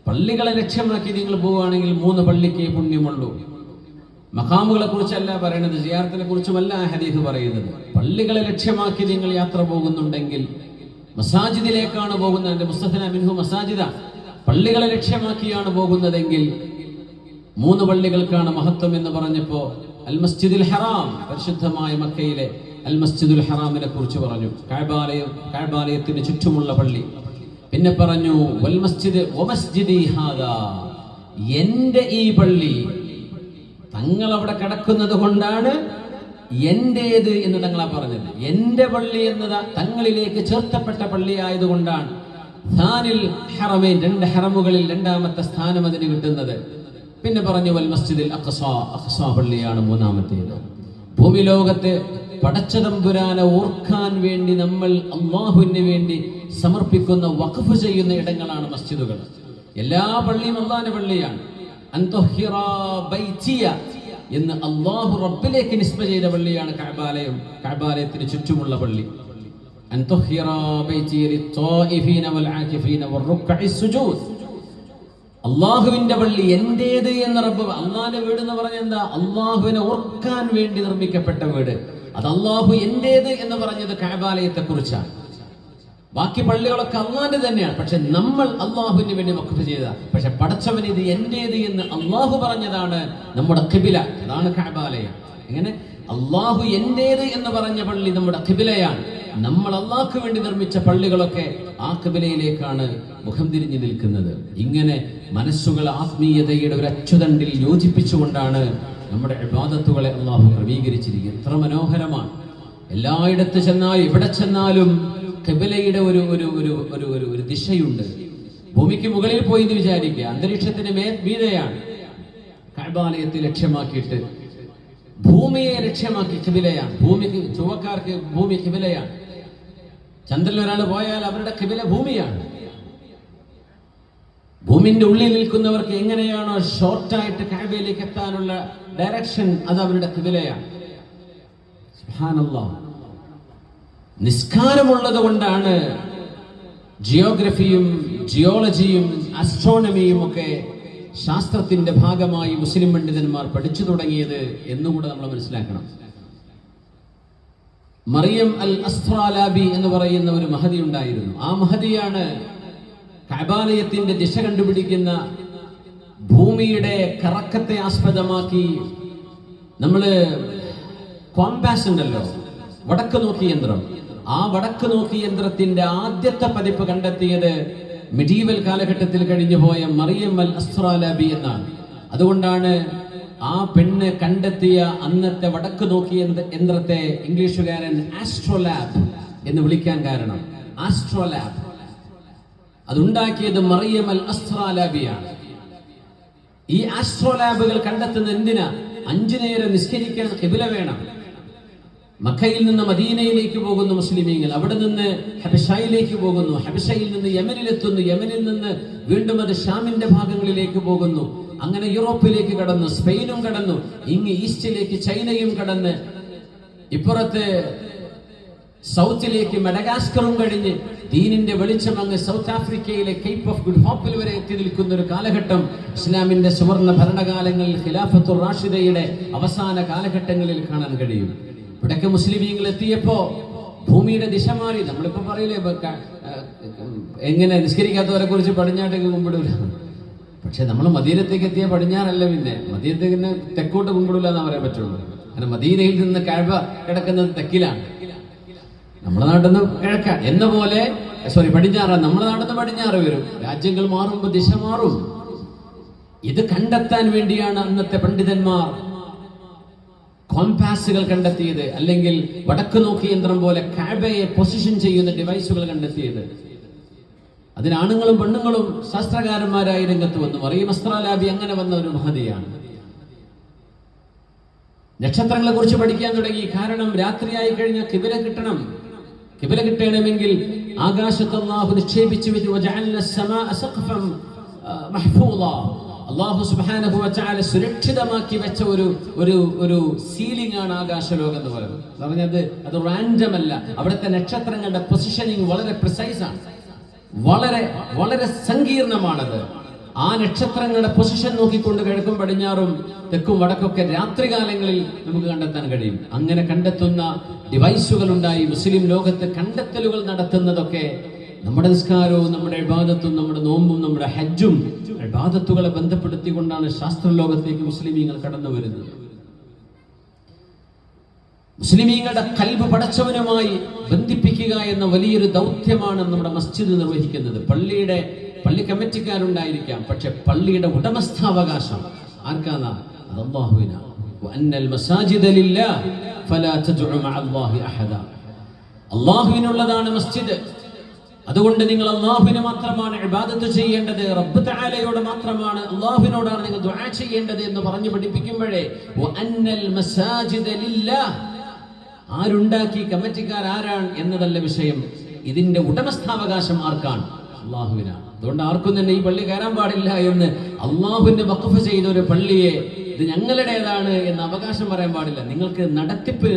പള്ളികളെ ലക്ഷ്യമാക്കി നിങ്ങൾ പോവുകയാണെങ്കിൽ 3 പള്ളിക്കേ പുണ്യമുള്ളൂ. മഖാമുകളെ കുറിച്ചല്ല പറയുന്നത്, സിയാറത്തിനെ കുറിച്ചുമല്ല ആ ഹദീസ് പറയുന്നത്. പള്ളികളെ ലക്ഷ്യമാക്കി നിങ്ങൾ യാത്ര പോകുന്നുണ്ടെങ്കിൽ, മസാജിദിലേക്കാണ് പോകുന്നത്, മുസ്തഫന മിൻഹു മസാജിദ, പള്ളികളെ ലക്ഷ്യമാക്കിയാണ് പോകുന്നതെങ്കിൽ 3 പള്ളികൾക്കാണ് മഹത്വം എന്ന് പറഞ്ഞപ്പോ അൽ മസ്ജിദുൽ ഹറാം, പരിശുദ്ധമായ മക്കയിലെ അൽ മസ്ജിദുൽ ഹറാമിനെ കുറിച്ച് പറഞ്ഞു. കഅബാലയത്തിന് ചുറ്റുമുള്ള പള്ളി. പിന്നെ പറഞ്ഞു വൽ മസ്ജിദ് വമസ്ജിദി ഹാദാ, എന്റെ ഈ പള്ളി തങ്ങൾ അവിടെ കിടക്കുന്നത് കൊണ്ടാണ് എന്റേത് എന്ന് തങ്ങളാ പറഞ്ഞത്. എന്റെ പള്ളി എന്നത് തങ്ങളിലേക്ക് ചേർത്തപ്പെട്ട പള്ളി ആയതുകൊണ്ടാണ് ഥാനിൽ ഹറമൈൻ, 2 ഹറമുകളിൽ 2ാമത്തെ സ്ഥാനം അതിന് കിട്ടുന്നത്. പിന്നെ പറഞ്ഞു വൽ മസ്ജിദിൽ അഖ്സ, അഖ്സ പള്ളിയാണ് 3ാമത്തേത്. ഭൂമി ലോകത്തെ പടച്ചതമ്പുരാനെ ഓർക്കാൻ വേണ്ടി നമ്മൾ അല്ലാഹുവിന് വേണ്ടി സമർപ്പിക്കുന്ന വഖഫ് ചെയ്യുന്ന ഇടങ്ങളാണ് മസ്ജിദുകൾ. എല്ലാ പള്ളിയും അല്ലാഹുവിന്റെ പള്ളിയാണ്. അൻതുഹിറ ബൈതിയ എന്ന് അല്ലാഹു റബ്ബിലേക്ക് നിസ്ബ ചെയ്ത പള്ളിയാണ് കഅബാലയം, കഅബാലയത്തിന് ചുറ്റുമുള്ള പള്ളി. അൻതുഹിറ ബൈതിയ ലിത്വാഇഫീന വൽആകിഫീന വറുക്അഇസ് സുജൂദ്, അല്ലാഹുവിന്റെ പള്ളി എന്റേത് എന്ന് റബ്ബ്. അല്ലാഹുവിന്റെ വീട് എന്ന് പറഞ്ഞാൽ എന്താ? അല്ലാഹുവിനെ ഓർക്കാൻ വേണ്ടി നിർമ്മിക്കപ്പെട്ട വീട്. അത് അല്ലാഹു എന്റേത് എന്ന് പറഞ്ഞത് കഅബാലയത്തെ കുറിച്ചാണ്. ബാക്കി പള്ളികളൊക്കെ അള്ളാന്റെ തന്നെയാണ്, പക്ഷെ നമ്മൾ അള്ളാഹുവിന് വേണ്ടി വഖഫ് ചെയ്ത. പക്ഷെ പടച്ചവൻ ഇത് എന്റേത് എന്ന് അള്ളാഹു പറഞ്ഞതാണ് നമ്മുടെ ഖിബില, അതാണ് കഅബാലയം. ഇങ്ങനെ അള്ളാഹു എന്റേത് എന്ന് പറഞ്ഞ പള്ളി നമ്മുടെ ഖിബിലയാണ്. നമ്മൾ അള്ളാഹ്ക്ക് വേണ്ടി നിർമ്മിച്ച പള്ളികളൊക്കെ ആ ഖിബിലയിലേക്കാണ് മുഖം തിരിഞ്ഞു നിൽക്കുന്നത്. ഇങ്ങനെ മനസ്സുകൾ ആത്മീയതയുടെ ഒരു അച്ചുതണ്ടിൽ യോജിപ്പിച്ചുകൊണ്ടാണ് നമ്മുടെ ഇബാദത്തുകളെ അള്ളാഹു ക്രമീകരിച്ചിരിക്കുന്നത്. എത്ര മനോഹരമാണ്! എല്ലായിടത്ത് ചെന്നാലും എവിടെ ചെന്നാലും ഖിബലയുടെ ഒരു ദിശയുണ്ട്. ഭൂമിക്ക് മുകളിൽ പോയി എന്ന് വിചാരിക്കുക, അന്തരീക്ഷത്തിന് മീതെയാണ്. കഅബാലയത്തെ ലക്ഷ്യമാക്കിയിട്ട് ഭൂമിയെ ലക്ഷ്യമാക്കി ഖിബലയാണ്. ഭൂമിക്ക് ചുവക്കാർക്ക് ഭൂമി ഖിബലയാണ്. ചന്ദ്രനിൽ ഒരാൾ പോയാൽ അവരുടെ ഖിബല ഭൂമിയാണ്. ഭൂമിന്റെ ഉള്ളിൽ നിൽക്കുന്നവർക്ക് എങ്ങനെയാണോ ഷോർട്ടായിട്ട് കഅബയിലേക്ക് എത്താനുള്ള ഡയറക്ഷൻ, അത് അവരുടെ ഖിബലയാണ്. സുബ്ഹാനല്ലാഹ്. നിസ്കാരമുള്ളത് കൊണ്ടാണ് ജിയോഗ്രഫിയും ജിയോളജിയും ആസ്ട്രോണമിയും ഒക്കെ ശാസ്ത്രത്തിന്റെ ഭാഗമായി മുസ്ലിം പണ്ഡിതന്മാർ പഠിച്ചു തുടങ്ങിയത് എന്നുകൂടെ നമ്മൾ മനസ്സിലാക്കണം. മറിയം അൽ അസ്ത്രാലാബി എന്ന് പറയുന്ന ഒരു മഹദി ഉണ്ടായിരുന്നു. ആ മഹദിയാണ് കഅബാലയത്തിന്റെ ദിശ കണ്ടുപിടിക്കുന്ന. ഭൂമിയുടെ കറക്കത്തെ ആസ്പദമാക്കി നമ്മള് കോമ്പാസ് ഉണ്ടല്ലോ, വടക്ക് നോക്കി യന്ത്രം, ആ വടക്ക് നോക്കി യന്ത്രത്തിന്റെ ആദ്യത്തെ പതിപ്പ് കണ്ടെത്തിയത് മിഡീവൽ കാലഘട്ടത്തിൽ കഴിഞ്ഞു പോയ മറിയം അൽ അസ്ത്രാലാബി എന്നാണ്. അതുകൊണ്ടാണ് ആ പെണ്ണ് കണ്ടെത്തിയ അന്നത്തെ വടക്ക് നോക്കി യന്ത്രത്തെ ഇംഗ്ലീഷുകാരൻ ആസ്ട്രോലാബ് എന്ന് വിളിക്കാൻ കാരണം. ആസ്ട്രോലാബ് അതുണ്ടാക്കിയത് മറിയം അൽ അസ്ത്രാലാബിയാണ്. ഈ ആസ്ട്രോലാബുകൾ കണ്ടെത്തുന്നത് എന്തിനാ? 5 നേരം നിസ്കരിക്കാൻ ഖിബല വേണം. മക്കയിൽ നിന്ന് മദീനയിലേക്ക് പോകുന്നു മുസ്ലിമീങ്ങൾ, അവിടെ നിന്ന് ഹബശയിലേക്ക് പോകുന്നു, ഹബശയിൽ നിന്ന് യമനിലെത്തുന്നു, യമനിൽ നിന്ന് വീണ്ടും അത് ഷാമിന്റെ ഭാഗങ്ങളിലേക്ക് പോകുന്നു, അങ്ങനെ യൂറോപ്പിലേക്ക് കടന്നു, സ്പെയിനും കടന്നു, ഇങ്ങ് ഈസ്റ്റിലേക്ക് ചൈനയും കടന്ന് ഇപ്പുറത്ത് സൗത്തിലേക്ക് മഡഗാസ്കറും കഴിഞ്ഞ് ദീനിന്റെ വെളിച്ചം അങ്ങ് സൗത്ത് ആഫ്രിക്കയിലെ കേപ്പ് ഓഫ് ഗുഡ് ഹോപ്പിൽ വരെ എത്തി നിൽക്കുന്ന ഒരു കാലഘട്ടം ഇസ്ലാമിന്റെ സുവർണ്ണ ഭരണകാലങ്ങളിൽ ഖിലാഫത്തുർ റാഷിദയുടെ അവസാന കാലഘട്ടങ്ങളിൽ കാണാൻ കഴിയും. ഇവിടൊക്കെ മുസ്ലിമീങ്ങൾ എത്തിയപ്പോ ഭൂമിയുടെ ദിശ മാറി. നമ്മളിപ്പോ പറയില്ലേ എങ്ങനെ നിസ്കരിക്കാത്തവരെ കുറിച്ച് പടിഞ്ഞാട്ടേക്ക് കുമ്പിടൂല, പക്ഷെ നമ്മൾ മദീനത്തേക്ക് എത്തിയ പടിഞ്ഞാറല്ല, പിന്നെ മദീനത്തേക്ക് തെക്കോട്ട് കുമ്പിടൂല എന്നാ പറയാൻ പറ്റുള്ളൂ. കാരണം മദീനയിൽ നിന്ന് കഅബ കിടക്കുന്നത് തെക്കിലാണ്, നമ്മുടെ നാട്ടിൽ നിന്ന് കിഴക്കാൻ എന്ന പോലെ പടിഞ്ഞാറാണ്. നമ്മുടെ നാട്ടിൽ നിന്ന് പടിഞ്ഞാറ് വരും. രാജ്യങ്ങൾ മാറുമ്പോൾ ദിശ മാറും. ഇത് കണ്ടെത്താൻ വേണ്ടിയാണ് അന്നത്തെ പണ്ഡിതന്മാർ കോമ്പാസുകൾ കണ്ടെത്തിയത്, അല്ലെങ്കിൽ വടക്ക് നോക്കി യന്ത്രം പോലെ കഅബയെ പൊസിഷൻ ചെയ്യുന്ന ഡിവൈസുകൾ കണ്ടെത്തിയത്. അതിന് ആണുങ്ങളും പെണ്ണുങ്ങളും ശാസ്ത്രകാരന്മാരായി രംഗത്ത് വന്നു. മറിയം അസ്ത്രാലാബി അങ്ങനെ വന്ന ഒരു മഹദിയാണ്. നക്ഷത്രങ്ങളെ കുറിച്ച് പഠിക്കാൻ തുടങ്ങി. കാരണം രാത്രിയായി കഴിഞ്ഞാൽ ഖിബല കിട്ടണം. ഖിബല കിട്ടണമെങ്കിൽ ആകാശത്ത് അല്ലാഹു നിക്ഷേപിച്ചു അല്ലാഹു സുബ്ഹാനഹു വ തആല സുരക്ഷിതമാക്കി വെച്ച ഒരു സീലിംഗ് ആണ് ആകാശലോകം എന്ന് പറയുന്നത്. പറഞ്ഞത് അത് റാൻഡം അല്ല. അവിടുത്തെ നക്ഷത്രങ്ങളുടെ പൊസിഷനിങ് വളരെ പ്രിസൈസ് ആണ്, വളരെ വളരെ സങ്കീർണമാണത്. ആ നക്ഷത്രങ്ങളുടെ പൊസിഷൻ നോക്കിക്കൊണ്ട് കിഴക്കും പടിഞ്ഞാറും തെക്കും വടക്കൊക്കെ രാത്രികാലങ്ങളിൽ നമുക്ക് കണ്ടെത്താൻ കഴിയും. അങ്ങനെ കണ്ടെത്തുന്ന ഡിവൈസുകൾ ഉണ്ടായി. മുസ്ലിം ലോകത്ത് കണ്ടെത്തലുകൾ നടത്തുന്നതൊക്കെ നമ്മുടെ നിസ്കാരവും നമ്മുടെ ഇബാദത്തും നമ്മുടെ നോമ്പും നമ്മുടെ ഹജ്ജും ഇബാദത്തുകളെ ബന്ധപ്പെടുത്തിക്കൊണ്ടാണ് ശാസ്ത്രലോകത്തേക്ക് മുസ്ലിമീങ്ങൾ കടന്നു വരുന്നത്. മുസ്ലിമീങ്ങളുടെ ഖൽബ് പടച്ചവനുമായി ബന്ധിപ്പിക്കുക എന്ന വലിയൊരു ദൗത്യമാണ് നമ്മുടെ മസ്ജിദ് നിർവഹിക്കുന്നത്. പള്ളി കമ്മിറ്റിക്കാരുണ്ടായിരിക്കാം, പക്ഷെ പള്ളിയുടെ ഉടമസ്ഥാവകാശം ആർക്കാണ്? അത് അല്ലാഹുവിനാണ്. വഅന്നൽ മസാജിദ ലില്ലാഹ് ഫലാ തദ്ഉ മഅല്ലാഹി അഹദ. അല്ലാഹുവിനുള്ളതാണ് മസ്ജിദ്. അതുകൊണ്ട് നിങ്ങൾ അല്ലാഹുവിനെ മാത്രമാണ് ഇബാദത്ത് ചെയ്യേണ്ടത്, റബ്ബ് തആലയോട് മാത്രമാണ്, അല്ലാഹുവിനോടാണ് നിങ്ങൾ ദുആ ചെയ്യേണ്ടത് എന്ന് പറഞ്ഞു പഠിപ്പിക്കുമ്പോഴേ വഅന്നൽ മസാജിദ ലില്ലാഹ്, ആരുണ്ടാക്കി, കമ്മിറ്റിക്കാർ ആരാണ് എന്നതല്ല വിഷയം. ഇതിന്റെ ഉടമസ്ഥാവകാശം ആർക്കാണ്? അല്ലാഹുവിനാണ്. അതുകൊണ്ട് ആർക്കും തന്നെ ഈ പള്ളി കയറാൻ പാടില്ല എന്ന് അള്ളാഹുവിന്റെ വഖഫ് ചെയ്ത ഒരു പള്ളിയെ ഇത് ഞങ്ങളുടേതാണ് എന്ന് അവകാശം പറയാൻ പാടില്ല. നിങ്ങൾക്ക് നടത്തിപ്പ്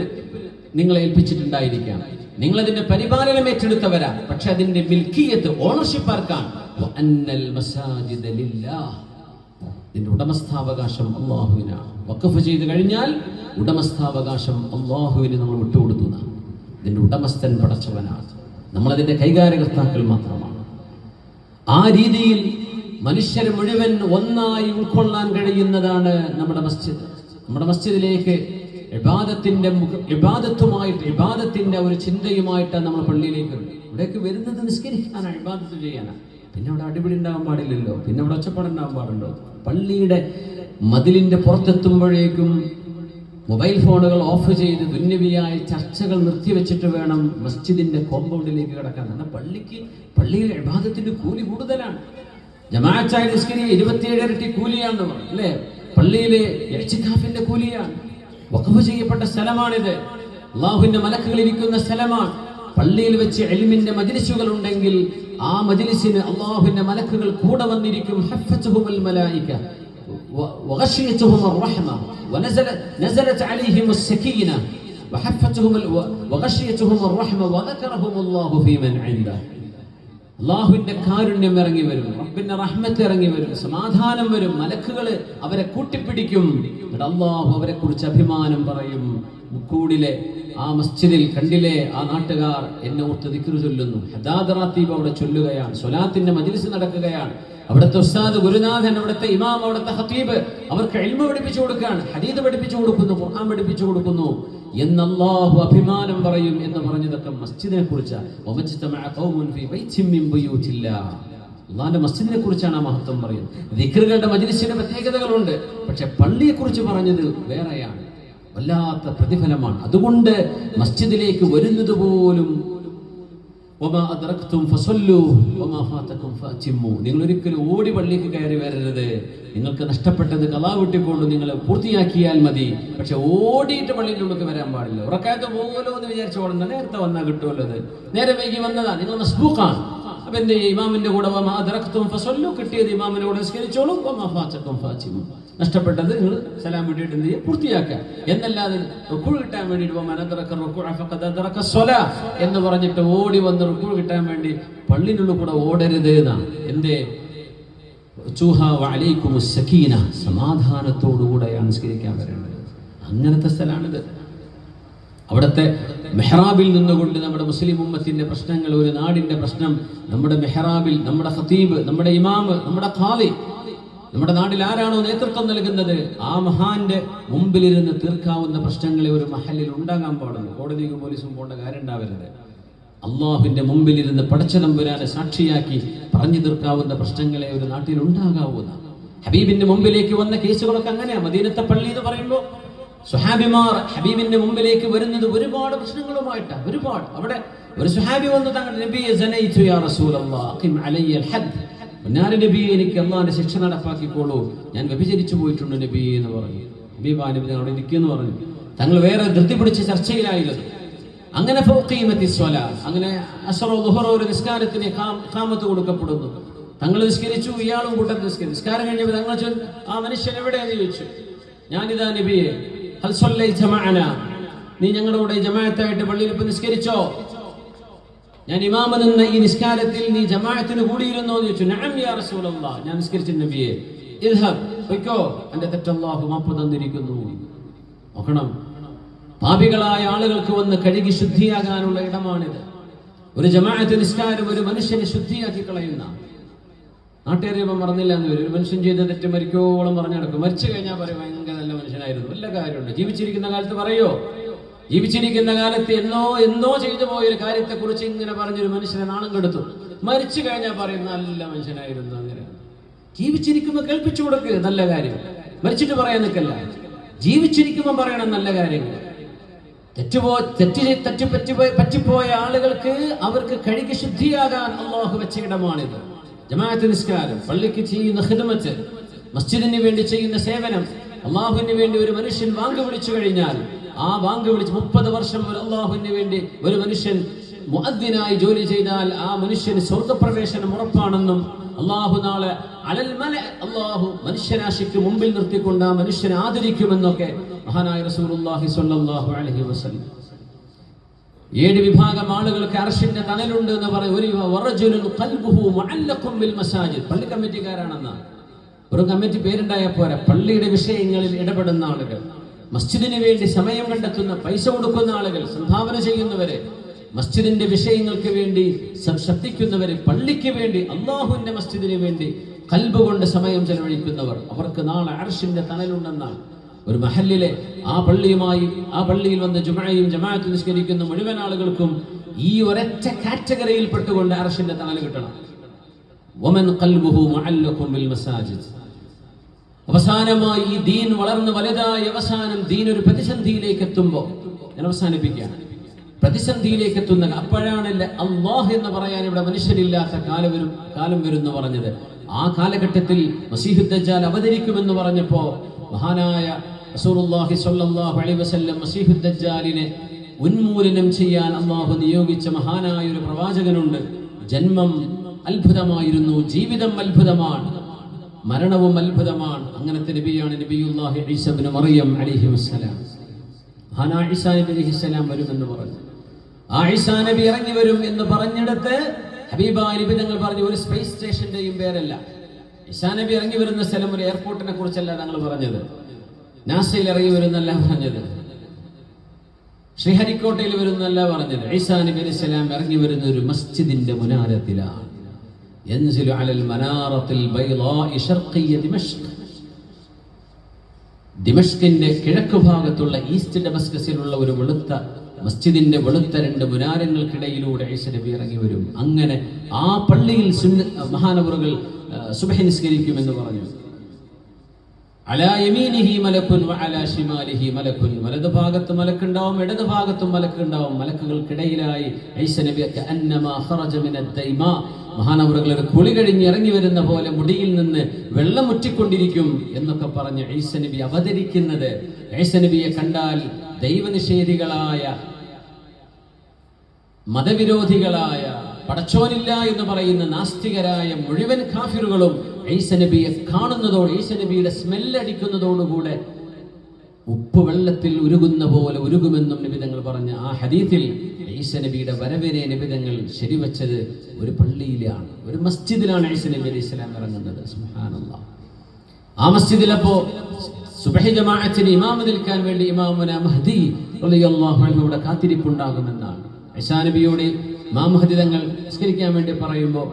നിങ്ങളെ ഏൽപ്പിച്ചിട്ടുണ്ടായിരിക്കാം, നിങ്ങൾ അതിന്റെ പരിപാലനം ഏറ്റെടുത്തവരാ, പക്ഷെ അതിന്റെ മിൽക്കിയത്ത്, ഓണർഷിപ്പ് ആർക്കാണ്? വഅന്നൽ മസാജിദ ലില്ലാഹ്, ഇതിന്റെ ഉടമസ്ഥാവകാശം അള്ളാഹുവിനാണ്. വഖഫ് ചെയ്ത് കഴിഞ്ഞാൽ ഉടമസ്ഥാവകാശം അള്ളാഹുവിന് നമ്മൾ വിട്ടുകൊടുത്തു. ഇതിന്റെ ഉടമസ്ഥൻ പടച്ചവനാണ്, നമ്മളതിന്റെ കൈകാര്യകർത്താക്കൾ മാത്രമാണ്. ആ രീതിയിൽ മനുഷ്യരെ മുഴുവൻ ഒന്നായി ഉൾക്കൊള്ളാൻ കഴിയുന്നതാണ് നമ്മുടെ മസ്ജിദ്. നമ്മുടെ മസ്ജിദിലേക്ക് ഇബാദത്തിന്റെ ഒരു ചിന്തയുമായിട്ട് നമ്മൾ പള്ളിയിലേക്ക് ഇവിടേക്ക് വരുന്നത് നിസ്കരിക്കാനാണ്, ഇബാദത്ത് ചെയ്യാനാണ്. പിന്നെ അവിടെ അടിപിടി ഉണ്ടാകാൻ പാടില്ലല്ലോ, പിന്നെ അവിടെ ഒച്ചപ്പാടുണ്ടാകാൻ പാടുണ്ടോ? പള്ളിയുടെ മതിലിന്റെ പുറത്തെത്തുമ്പോഴേക്കും മൊബൈൽ ഫോണുകൾ ഓഫ് ചെയ്ത് ദുന്യവിയായ ചർച്ചകൾ നിർത്തിവെച്ചിട്ട് വേണം മസ്ജിദിന്റെ കോമ്പൗണ്ടിലേക്ക് കിടക്കാൻ. കാരണം പള്ളിയിലെ ഇബാദത്തിന്റെ കൂലി കൂടുതലാണ്. ജമാഅത്തായി നിസ്കരിക്കുക 27 ഇരട്ടി കൂലിയാണെന്ന് പറഞ്ഞു അല്ലേ? പള്ളിയിലെ ഇഅ്തികാഫിന്റെ കൂലിയാണ്. വഖഫ് ചെയ്യപ്പെട്ട സ്ഥലമാണിത്, അല്ലാഹുവിന്റെ മലക്കുകൾ ഇരിക്കുന്ന സ്ഥലമാണ്. പള്ളിയിൽ വെച്ച് ഇൽമിന്റെ മജ്ലിസുകൾ ഉണ്ടെങ്കിൽ ആ മജ്ലിസിന് അല്ലാഹുവിന്റെ മലക്കുകൾ കൂടെ വന്നിരിക്കും. ഹഫ്ഫത്തുഹുൽ മലായിക وغشيتهم الرحمة ونزلت عليهم السكينة وغشيتهم الرحمة وذكرهم الله في من عنده. അല്ലാഹുവിന്റെ കാരുണ്യം ഇറങ്ങി വരും, റബ്ബിന്റെ റഹ്മത്ത് ഇറങ്ങി വരും, സമാധാനം വരും, മലക്കുകൾ അവരെ കൂട്ടിപ്പിടിക്കും. അല്ലാഹു അവരെ കുറിച്ച് അഭിമാനം പറയും. മുക്കൂടിലെ ആ മസ്ജിദിൽ കണ്ടില്ലേ, ആ നാട്ടുകാർ എന്നെ ഓർത്ത് ദിക്ർ ചൊല്ലുന്നു. ഹദാദ് റാത്തീബ് അവിടെ ചൊല്ലുകയാണ്, സ്വലാത്തിന്റെ മജ്ലിസ് നടക്കുകയാണ്. അവിടുത്തെ ഉസ്താദ്, ഗുരുനാഥൻ, അവിടുത്തെ ഇമാം, അവിടുത്തെ ഖതീബ് അവർക്ക് ഇൽമ പഠിപ്പിച്ചു കൊടുക്കുകയാണ്, ഹദീസ് പഠിപ്പിച്ചു കൊടുക്കുന്നു, ഖുർആൻ പഠിപ്പിച്ചു കൊടുക്കുന്നു എന്ന് അല്ലാഹു അഭിമാനം പറയും എന്ന് പറഞ്ഞതൊക്കെ മസ്ജിദിനെ കുറിച്ചാണ്. അല്ലാഹുവിന്റെ മസ്ജിദിനെ കുറിച്ചാണ് ആ മഹത്വം പറയുന്നത്. ദിക്റുകളുടെ മജ്ലിസിന്റെ പ്രത്യേകതകളുണ്ട്, പക്ഷെ പള്ളിയെ കുറിച്ച് പറഞ്ഞത് വേറെയാണ്. വല്ലാത്ത പ്രതിഫലമാണ്. അതുകൊണ്ട് മസ്ജിദിലേക്ക് വരുന്നത് പോലും നിങ്ങൾ ഒരിക്കലും ഓടി പള്ളിക്ക് കയറി വരരുത്. നിങ്ങൾക്ക് നഷ്ടപ്പെട്ടത് ഖളാ വീട്ടിക്കൊണ്ട് നിങ്ങൾ പൂർത്തിയാക്കിയാൽ മതി, പക്ഷെ ഓടിയിട്ട് പള്ളിയുടെ ഉള്ളിൽ വരാൻ പാടില്ല. ഉറക്കാത്ത പോകുമല്ലോ എന്ന് വിചാരിച്ചു ഓടണ്ട, നേരത്തെ വന്നാൽ കിട്ടുമല്ലോ. അത് നേരെ വൈകി വന്നതാ, നിങ്ങൾ മസ്ബൂഖാണ്. അപ്പൊ എന്ത് ചെയ്യും? ഇമാമിന്റെ കൂടെ കിട്ടിയത് ഇമാമിന്റെ കൂടെ നിസ്കരിച്ചോളൂ. നഷ്ടപ്പെട്ടത് നിങ്ങൾ സലാം വിട്ടിട്ട് എന്ത് ചെയ്യും? പൂർത്തിയാക്കുക എന്നല്ലാതെ റുക്കൂ കിട്ടാൻ വേണ്ടിയിട്ട് എന്ന് പറഞ്ഞിട്ട് ഓടി വന്ന് റുക്കൂ കിട്ടാൻ വേണ്ടി പള്ളിനുള്ളിൽ കൂടെ ഓടരുത് എന്നാണ്. എന്തേ? സമാധാനത്തോടുകൂടെയാണ് നിസ്കരിക്കാൻ വരേണ്ടത്. അങ്ങനത്തെ സ്ഥലമാണിത്. അവിടുത്തെ മെഹ്റാബിൽ നിന്നുകൊണ്ട് നമ്മുടെ മുസ്ലിം ഉമ്മത്തിന്റെ പ്രശ്നങ്ങൾ, ഒരു നാടിന്റെ പ്രശ്നം നമ്മുടെ മെഹ്റാബിൽ നമ്മുടെ ഖതീബ്, നമ്മുടെ ഇമാമ്, നമ്മുടെ ഖാദി, നമ്മുടെ നാട്ടിൽ ആരാണോ നേതൃത്വം നൽകുന്നത് ആ മഹാന്റെ മുമ്പിലിരുന്ന് തീർക്കാവുന്ന പ്രശ്നങ്ങളെ ഒരു മഹലിൽ ഉണ്ടാകാൻ പാടുള്ളൂ. കോടതിക്കും പോലീസും പോകേണ്ട കാര്യം ഉണ്ടാവരുത്. അള്ളാഹുവിന്റെ മുമ്പിലിരുന്ന് പടച്ചതമ്പുരാനെ സാക്ഷിയാക്കി പറഞ്ഞു തീർക്കാവുന്ന പ്രശ്നങ്ങളെ ഒരു നാട്ടിൽ ഉണ്ടാകാവുന്ന. ഹബീബിന്റെ മുമ്പിലേക്ക് വന്ന കേസുകളൊക്കെ അങ്ങനെയാ. മദീനത്തെ പള്ളി എന്ന് പറയുമ്പോൾ സുഹാബിമാർ ഹബീബിന്റെ മുമ്പിലേക്ക് വരുന്നത് ഒരുപാട് പ്രശ്നങ്ങളുമായിട്ടാണ്. ഒരുപാട്. അവിടെ ഒരു സുഹാബി വന്ന് തങ്ങളുടെ നബിയെ സനൈതു യാ റസൂലല്ലാഹ് അഖിം അലയ്യൽ ഹദ്, നബിയെ എനിക്ക് അള്ളാഹിന്റെ ശിക്ഷ നടപ്പാക്കിക്കോളൂ, ഞാൻ വ്യഭിചരിച്ചു പോയിട്ടുണ്ട് നബി എന്ന് പറഞ്ഞു. ഹബീബാ നബി അവിടെ ഇരിക്കുമെന്ന് പറഞ്ഞു. തങ്ങൾ വേറെ ധൃതി പിടിച്ച ചർച്ചയിലായിരുന്നു. അങ്ങനെ അങ്ങനെ അസ്റോ ദുഹറോ ഒരു നിസ്കാരത്തിന് ഇഖാമത്ത് കൊടുക്കപ്പെടുന്നു. തങ്ങൾ നിസ്കരിച്ചു, ഇയാളും കൂട്ടത്തിൽ നിസ്കരിച്ചു. നിസ്കാരം കഴിഞ്ഞപ്പോൾ തങ്ങൾ ആ മനുഷ്യൻ എവിടെയാന്ന് ചോദിച്ചു. ഞാനിതാ നബിയെ, ഹൽ സ്വല്ലൈത മഅനാ, നീ ഞങ്ങളുടെ കൂടെ ജമാഅത്തായിട്ട് പള്ളിയിൽ ഇപ്പൊ നിസ്കരിച്ചോ? ഞാൻ ഇമാമ നിന്ന ഈ നിസ്കാരത്തിൽ നീ ജമാഅത്തിന് കൂടിയിരുന്നോ എന്ന് ചോദിച്ചു. നഅം യാ റസൂലല്ലാഹ്, ഞാൻ നിസ്കരിച്ച നബിയെ. ഇദ്ഹബ്, പൊയ്ക്കോ, എന്റെ തെറ്റ് അല്ലാഹു മാപ്പ് തന്നിരിക്കുന്നു. നോക്കണം, പാപികളായ ആളുകൾക്ക് വന്ന് കഴുകി ശുദ്ധിയാകാനുള്ള ഇടമാണിത്. ഒരു ജമാഅത്ത് നിസ്കാരം ഒരു മനുഷ്യനെ ശുദ്ധിയാക്കി കളയുന്ന. നാട്ടുകാരിയപ്പം പറഞ്ഞില്ല എന്ന് വരും. ഒരു മനുഷ്യൻ ചെയ്ത തെറ്റ് മരിക്കോളം പറഞ്ഞു നടക്കും. മരിച്ചു കഴിഞ്ഞാൽ പറയും ഭയങ്കര നല്ല മനുഷ്യനായിരുന്നു. വല്ല കാര്യമുണ്ട്? ജീവിച്ചിരിക്കുന്ന കാലത്ത് പറയോ? ജീവിച്ചിരിക്കുന്ന കാലത്ത് എന്നോ ചെയ്തു പോയൊരു കാര്യത്തെ കുറിച്ച് ഇങ്ങനെ പറഞ്ഞൊരു മനുഷ്യനെ നാണം കെടുത്തു. മരിച്ചു കഴിഞ്ഞാൽ പറയും നല്ല മനുഷ്യനായിരുന്നു. അങ്ങനെ ജീവിച്ചിരിക്കുമ്പോൾ കേൾപ്പിച്ചു കൊടുക്കുക നല്ല കാര്യം. മരിച്ചിട്ട് പറയാൻ നിൽക്കല്ല, ജീവിച്ചിരിക്കുമ്പോൾ പറയണം നല്ല കാര്യങ്ങൾ. പറ്റിപ്പോയ ആളുകൾക്ക് അവർക്ക് കഴുകി ശുദ്ധിയാകാൻ അള്ളാഹു വെച്ച ഇടമാണിത്. ജമാഅത്ത് നിസ്കാരം, പള്ളിക്ക് ചെയ്യുന്ന ഖിദ്മത്ത്, മസ്ജിദിന് വേണ്ടി ചെയ്യുന്ന സേവനം. അള്ളാഹുവിന് വേണ്ടി ഒരു മനുഷ്യൻ വാങ്ക് വിളിച്ചു കഴിഞ്ഞാൽ ആ വാങ്ക് വിളിച്ച് 30 വർഷം അള്ളാഹുവിന് വേണ്ടി ഒരു മനുഷ്യൻ മുഅദ്ദിനായി ജോലി ചെയ്താൽ ആ മനുഷ്യന് സ്വർഗ്ഗപ്രവേശനം ഉറപ്പാണെന്നും അള്ളാഹു നാളെ അള്ളാഹു മനുഷ്യരാശിക്ക് മുമ്പിൽ നിർത്തിക്കൊണ്ട് ആ മനുഷ്യനെ ആദരിക്കുമെന്നൊക്കെ മഹാനായ റസൂലുള്ളാഹി സ്വല്ലല്ലാഹു അലൈഹി വസല്ലം. 7 വിഭാഗം ആളുകൾക്ക് അർശിന്റെ തണലുണ്ട് എന്ന് പറയും. പള്ളി കമ്മിറ്റിക്കാരാണെന്ന ഒരു കമ്മിറ്റി പേരുണ്ടായ പോരാ. പള്ളിയുടെ വിഷയങ്ങളിൽ ഇടപെടുന്ന ആളുകൾ, മസ്ജിദിന് വേണ്ടി സമയം കണ്ടെത്തുന്ന, പൈസ കൊടുക്കുന്ന ആളുകൾ, സംഭാവന ചെയ്യുന്നവരെ, മസ്ജിദിന്റെ വിഷയങ്ങൾക്ക് വേണ്ടി ശ്രദ്ധിക്കുന്നവരെ, പള്ളിക്ക് വേണ്ടി, അള്ളാഹുവിന്റെ മസ്ജിദിന് വേണ്ടി ഖൽബ് കൊണ്ട് സമയം ചെലവഴിക്കുന്നവർ, അവർക്ക് നാളെ അർശിന്റെ തണലുണ്ടെന്നാണ്. ഒരു മഹല്ലിലെ ആ പള്ളിയിൽ വന്ന് ജുമഅയും ജമാഅത്തും നിസ്കരിക്കുന്ന മുഴുവൻ ആളുകൾക്കും ഈ ഒരൊറ്റ കാറ്റഗറിയിൽ പെട്ടുകൊണ്ട് അർശിന്റെ തണൽ കിട്ടണം. വമൻ ഖൽബുഹു മുഅല്ലഖുൻ ബിൽ മസാജിദ്. അവസാനമായി ഈ ദീൻ വളർന്ന് വലുതായി അവസാനം ദീൻ ഒരു പ്രതിസന്ധിയിലേക്ക് എത്തുമ്പോൾ, ഞാൻ അവസാനിപ്പിക്കുകയാണ്, പ്രതിസന്ധിയിലേക്ക് എത്തുന്ന അപ്പോഴാണല്ലേ അല്ലാഹ് എന്ന് പറയാൻ ഇവിടെ മനുഷ്യരില്ലാത്ത കാലം വരും എന്ന് പറഞ്ഞത്. ആ കാലഘട്ടത്തിൽ മസീഹുദ് ദജ്ജാൽ അവതരിക്കുമെന്ന് പറഞ്ഞപ്പോ മഹാനായ റസൂലുള്ളാഹി സ്വല്ലല്ലാഹു അലൈഹി വസല്ലം മസീഹുദ് ദജ്ജാലിനെ ഉന്മൂലനം ചെയ്യാൻ അല്ലാഹു നിയോഗിച്ച മഹാനായ ഒരു പ്രവാചകനുണ്ട്. ജന്മം അത്ഭുതമായിരുന്നു, ജീവിതം അത്ഭുതമാണ്, മരണവും അത്ഭുതമാണ്. അങ്ങനത്തെ നബിയാണ് നബിയുല്ലാഹി ഈസ ഇബ്നു മറിയം അലൈഹി വസല്ലം. മഹാനായ ഈസാ നബി അലൈഹിസ്സലാം വരുമെന്ന് പറഞ്ഞു. ആ ഈസാ നബി ഇറങ്ങി വരും എന്ന് പറഞ്ഞിടത്ത് ഹബീബായ നബി തങ്ങൾ പറഞ്ഞു ഒരു സ്പേസ് സ്റ്റേഷന്റെയും പേരല്ല. ഈസാ നബി ഇറങ്ങി വരുന്ന സ്ഥലം ഒരു എയർപോർട്ടിനെ കുറിച്ചല്ല തങ്ങൾ പറഞ്ഞത്, നാസയിൽ ഇറങ്ങി വരുന്നല്ല പറഞ്ഞത്, ശ്രീഹരിക്കോട്ടയിൽ വരുന്നല്ല പറഞ്ഞത്. ഈസാ നബി അലൈഹിസ്സലാം ഇറങ്ങി വരുന്ന ഒരു മസ്ജിദിന്റെ മുനാരത്തിലാണ്. യൻസിലു അലൽ മനാറത്തിൽ ബൈളാഇ ശർഖിയ ദിമഷ്ക്. ദിമഷ്കിന്റെ കിഴക്ക് ഭാഗത്തുള്ള ഈസ്റ്റ് ഡമസ്കസിലുള്ള ഒരു വെളുത്ത മസ്ജിദിന്റെ വെളുത്ത 2 മുനാരങ്ങൾക്കിടയിലൂടെ ഈസ നബി ഇറങ്ങി വരും. അങ്ങനെ ആ പള്ളിയിൽ മഹാനവറുകൾ സുബ്ഹി നിസ്കരിക്കുമെന്ന് പറഞ്ഞു. അലാ യമീനിഹി മലക്കുൻ വഅലാ ശിമാലിഹി മലക്കുൻ. വലതു ഭാഗത്ത് മലക്കുണ്ടാവും, ഇടതു ഭാഗത്തും മലക്കുണ്ടാവും. മലക്കുകൾക്കിടയിലായി ഈസ നബി കഅന്നമാ ഖറജ മിനദ് ദൈമാ. മഹാനവറുകൾ ഒരു കുളി കഴിഞ്ഞ് ഇറങ്ങി വരുന്ന പോലെ മുടിയിൽ നിന്ന് വെള്ളം മുറ്റിക്കൊണ്ടിരിക്കും എന്നൊക്കെ പറഞ്ഞ് ഈസ നബി അവതരിക്കുന്നത്. ഈസ നബിയെ കണ്ടാൽ ദൈവനിഷേധികളായ, മതവിരോധികളായ, പടച്ചോനില്ല എന്ന് പറയുന്ന നാസ്തികരായ മുഴുവൻ കാഫിറുകളും ഈസ നബിയെ കാണുന്നതോടെ, ഈസ നബിയുടെ സ്മെല്ലടിക്കുന്നതോടുകൂടെ ഉപ്പ് വെള്ളത്തിൽ ഉരുകുന്ന പോലെ ഉരുകുമെന്നും നിബിതങ്ങൾ പറഞ്ഞ ആ ഹദീസിൽ ഈസ നബിയുടെ വരവിനെ നിബിതങ്ങൾ ശരിവച്ചത് ഒരു പള്ളിയിലാണ്, ഒരു മസ്ജിദിലാണ് ഈസ നബി അലൈഹി സ്വലാം ഇറങ്ങുന്നത്. സുബ്ഹാനല്ലാഹ്. ആ മസ്ജിദിലപ്പോ സുബ്ഹി ജമാഅത്തിന് ഇമാമ നിൽക്കാൻ വേണ്ടി ഇമാമുന മഹ്ദി റളിയല്ലാഹു അൻഹുവിടെ കാത്തിരിപ്പുണ്ടാകുമെന്നാണ്. ഈസാ നബിയോട് ഇമാം മഹ്ദി തങ്ങൾ നിസ്കരിക്കാൻ വേണ്ടി പറയുമ്പോൾ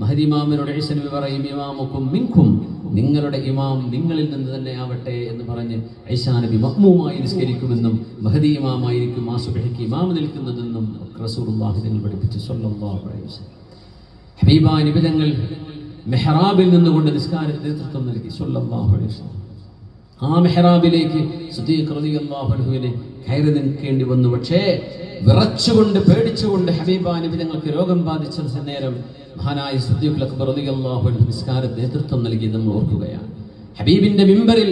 മഹ്ദി ഇമാമിനോട് ഈസ നബി പറയും ഇമാമുക്കും മിൻകും, നിങ്ങളുടെ ഇമാം നിങ്ങളിൽ നിന്ന് തന്നെ ആവട്ടെ എന്ന് പറഞ്ഞ് ഈസാ നബി മഅ്മൂമായി നിസ്കരിക്കുമെന്നും മഹ്ദി ഇമാമായിരിക്കും ആ സുബ്ഹിക്ക് ഇമാം നിൽക്കുന്നതെന്നും റസൂലുള്ളാഹി തങ്ങൾ പഠിപ്പിച്ചു സ്വല്ലല്ലാഹു അലൈഹി വസല്ലം. ഹബീബായ നബി തങ്ങൾ മെഹ്റാബിൽ നിന്നുകൊണ്ട് നിസ്കാരത്തിന് നേതൃത്വം നൽകി സ്വല്ലല്ലാഹു അലൈഹി വസല്ലം. ആ മെഹ്റാബിലേക്ക് സിദ്ദീഖ് റളിയല്ലാഹു അൻഹുവിനെ കയറി നിൽക്കേണ്ടി വന്നു. പക്ഷേ വിറച്ചുകൊണ്ട് പേടിച്ചുകൊണ്ട് ഹബീബായ നബി തങ്ങൾക്ക് രോഗം ബാധിച്ച നേരം മഹാനായ സിദ്ദീഖ് അക്ബർ റളിയല്ലാഹു അൻഹു നിസ്കാരത്തിന് നേതൃത്വം നൽകി നമ്മൾ ഓർക്കുകയാണ്. ഹബീബിന്റെ മിമ്പറിൽ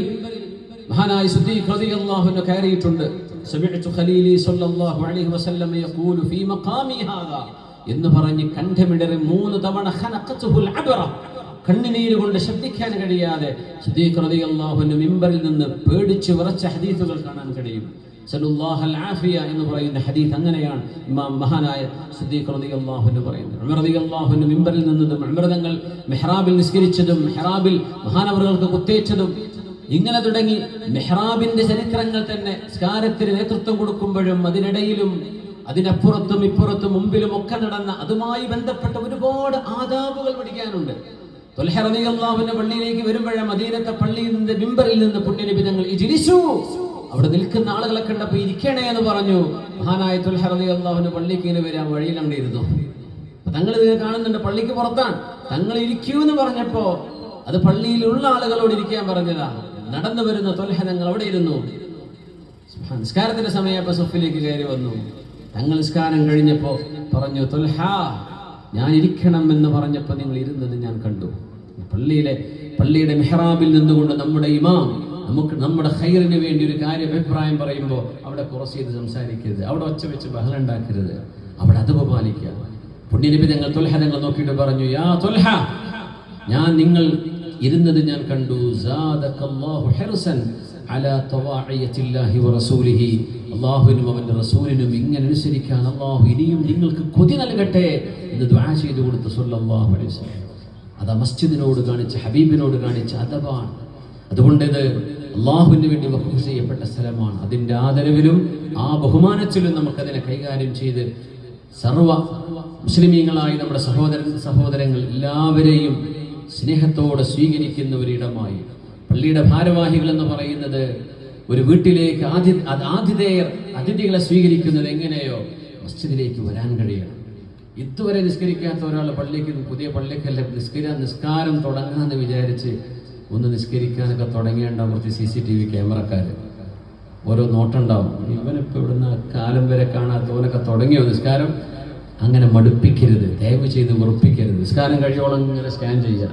മഹാനായ സിദ്ദീഖ് റളിയല്ലാഹു അൻഹു കയറിയിട്ടുണ്ട്. സമിഅ്തു ഖലീലി സ്വല്ലല്ലാഹു അലൈഹി വസല്ലം യഖൂലു ഫീ മഖാമി ഹാദാ എന്ന് പറഞ്ഞ് കണ്ഠമിടറി 3 തവണ ഖനഖതുൽ അബ്റ, കണ്ണുനീര് കൊണ്ട് ശബ്ദിക്കാൻ കഴിയാതെ സിദ്ദീഖ് റളിയല്ലാഹു അൻഹു മിമ്പറിൽ നിന്ന് പേടിച്ച് വിറച്ച ഹദീസുകൾ കാണാൻ കഴിയും. സല്ലല്ലാഹുൽ ആഫിയ എന്ന് പറയുന്ന ഹദീസ് അങ്ങനെയാണ് ഇമാം മഹാനായ സിദ്ദീഖ് റളിയല്ലാഹു അൻഹു പറയുന്നത്. ഉമർ റളിയല്ലാഹു അൻഹു മിമ്പറിൽ നിന്നതും ഉമർ തങ്ങൾ മിഹ്റാബിൽ നിസ്കരിച്ചതും മിഹ്റാബിൽ മഹാനവറുകൾക്ക് കുത്തേറ്റതും ഇങ്ങനെ തുടങ്ങി മിഹ്റാബിന്റെ ചരിത്രങ്ങൾ തന്നെ നിസ്കാരത്തിന് നേതൃത്വം കൊടുക്കുമ്പോഴും അതിനിടയിലും അതിനപ്പുറത്തും ഇപ്പുറത്തും മുമ്പിലും ഒക്കെ നടന്ന അതുമായി ബന്ധപ്പെട്ട ഒരുപാട് ആദാബുകൾ പഠിക്കാനുണ്ട്. ത്വൽഹ റളിയല്ലാഹു അൻഹു പള്ളിയിലേക്ക് വരുമ്പോഴേ മദീനത്തെ പള്ളിയിൽ നിന്ന് മിമ്പറിൽ നിന്ന് പുണ്യനബി തങ്ങൾ ഇജ്ലിസു, അവിടെ നിൽക്കുന്ന ആളുകളെ കണ്ടപ്പോൾ ഇരിക്കണേ എന്ന് പറഞ്ഞു. മഹാനായ ത്വൽഹ റളിയല്ലാഹു അൻഹു പള്ളിക്ക് ഇങ്ങനെ വരാൻ വഴിയിൽ അങ്ങനെ ഇരുന്നു. തങ്ങൾ ഇത് കാണുന്നുണ്ട്, പള്ളിക്ക് പുറത്താണ്. തങ്ങൾ ഇരിക്കൂ എന്ന് പറഞ്ഞപ്പോ അത് പള്ളിയിലുള്ള ആളുകളോട് ഇരിക്കാൻ പറഞ്ഞതാ. നടന്നു വരുന്ന ത്വൽഹ തങ്ങൾ അവിടെ ഇരുന്നു. നിസ്കാരത്തിന്റെ സമയപ്പോ സഫിലേക്ക് കയറി വന്നു. തങ്ങൾ നിസ്കാരം കഴിഞ്ഞപ്പോ പറഞ്ഞു, ത്വൽഹ ഞാൻ ഇരിക്കണം എന്ന് പറഞ്ഞപ്പോ നിങ്ങൾ ഇരുന്നത് ഞാൻ കണ്ടു. പള്ളിയുടെ മിഹ്റാബിൽ നിന്നുകൊണ്ട് നമ്മുടെ ഇമാം നമ്മുടെ ഖൈറിന് വേണ്ടി ഒരു കാര്യം അഭിപ്രായം പറയുമ്പോൾ അവിടെ കുറച്ച് ചെയ്ത് സംസാരിക്കരുത്, അവിടെ ഒച്ച വെച്ച് ബഹളം ഉണ്ടാക്കരുത്, അവിടെ അദബ് പാലിക്കുക. പുണ്യനബി തങ്ങൾ ത്വൽഹ തങ്ങൾ നോക്കിയിട്ട് പറഞ്ഞു, യാ ത്വൽഹ ഞാൻ നിങ്ങൾ ഇരുന്നത് ഞാൻ കണ്ടു. സാദകല്ലാഹു ഹിർസൻ അലാ തവാഇയത്തില്ലാഹി വറസൂലിഹി, അല്ലാഹുവിനും അവന്റെ റസൂലിനും ഇങ്ങനെ അനുസരിക്കാൻ അല്ലാഹു ഇനിയും നിങ്ങൾക്ക് കൊതി നൽകട്ടെ എന്ന് ദുആ ചെയ്തു കൊടുത്തു സല്ലല്ലാഹു അലൈഹി വസല്ലം. അതാ മസ്ജിദിനോട് കാണിച്ച, ഹബീബിനോട് കാണിച്ച അദബാണ്. അതുകൊണ്ട് ഇത് അള്ളാഹുവിന് വേണ്ടി വഖഫ് ചെയ്യപ്പെട്ട സ്ഥലമാണ്. അതിന്റെ ആദരവിലും ആ ബഹുമാനത്തിലും നമുക്കതിനെ കൈകാര്യം ചെയ്ത് സർവ മുസ്ലിമീങ്ങളായി നമ്മുടെ സഹോദരങ്ങൾ എല്ലാവരെയും സ്നേഹത്തോടെ സ്വീകരിക്കുന്ന ഒരിടമായി. പള്ളിയുടെ ഭാരവാഹികൾ എന്ന് പറയുന്നത് ഒരു വീട്ടിലേക്ക് അതിഥികളെ സ്വീകരിക്കുന്നത് എങ്ങനെയോ മസ്ജിദിലേക്ക് വരാൻ കഴിയണം. ഇതുവരെ നിസ്കരിക്കാത്ത ഒരാൾ പുതിയ പള്ളിക്കല്ല നിസ്കാരം തുടങ്ങാന്ന് വിചാരിച്ച് ഒന്ന് നിസ്കരിക്കാനൊക്കെ തുടങ്ങിയുണ്ടാവും കുറച്ച് CCTV ക്യാമറക്കാർ. ഓരോ നോട്ടുണ്ടാവും, ഇവനിപ്പോൾ ഇവിടുന്ന് കാലം വരെ കാണാത്തവനൊക്കെ തുടങ്ങിയോ നിസ്കാരം. അങ്ങനെ മടുപ്പിക്കരുത്, ദയവ് ചെയ്ത് വെറുപ്പിക്കരുത്. നിസ്കാരം കഴിയോളം ഇങ്ങനെ സ്കാൻ ചെയ്യുക.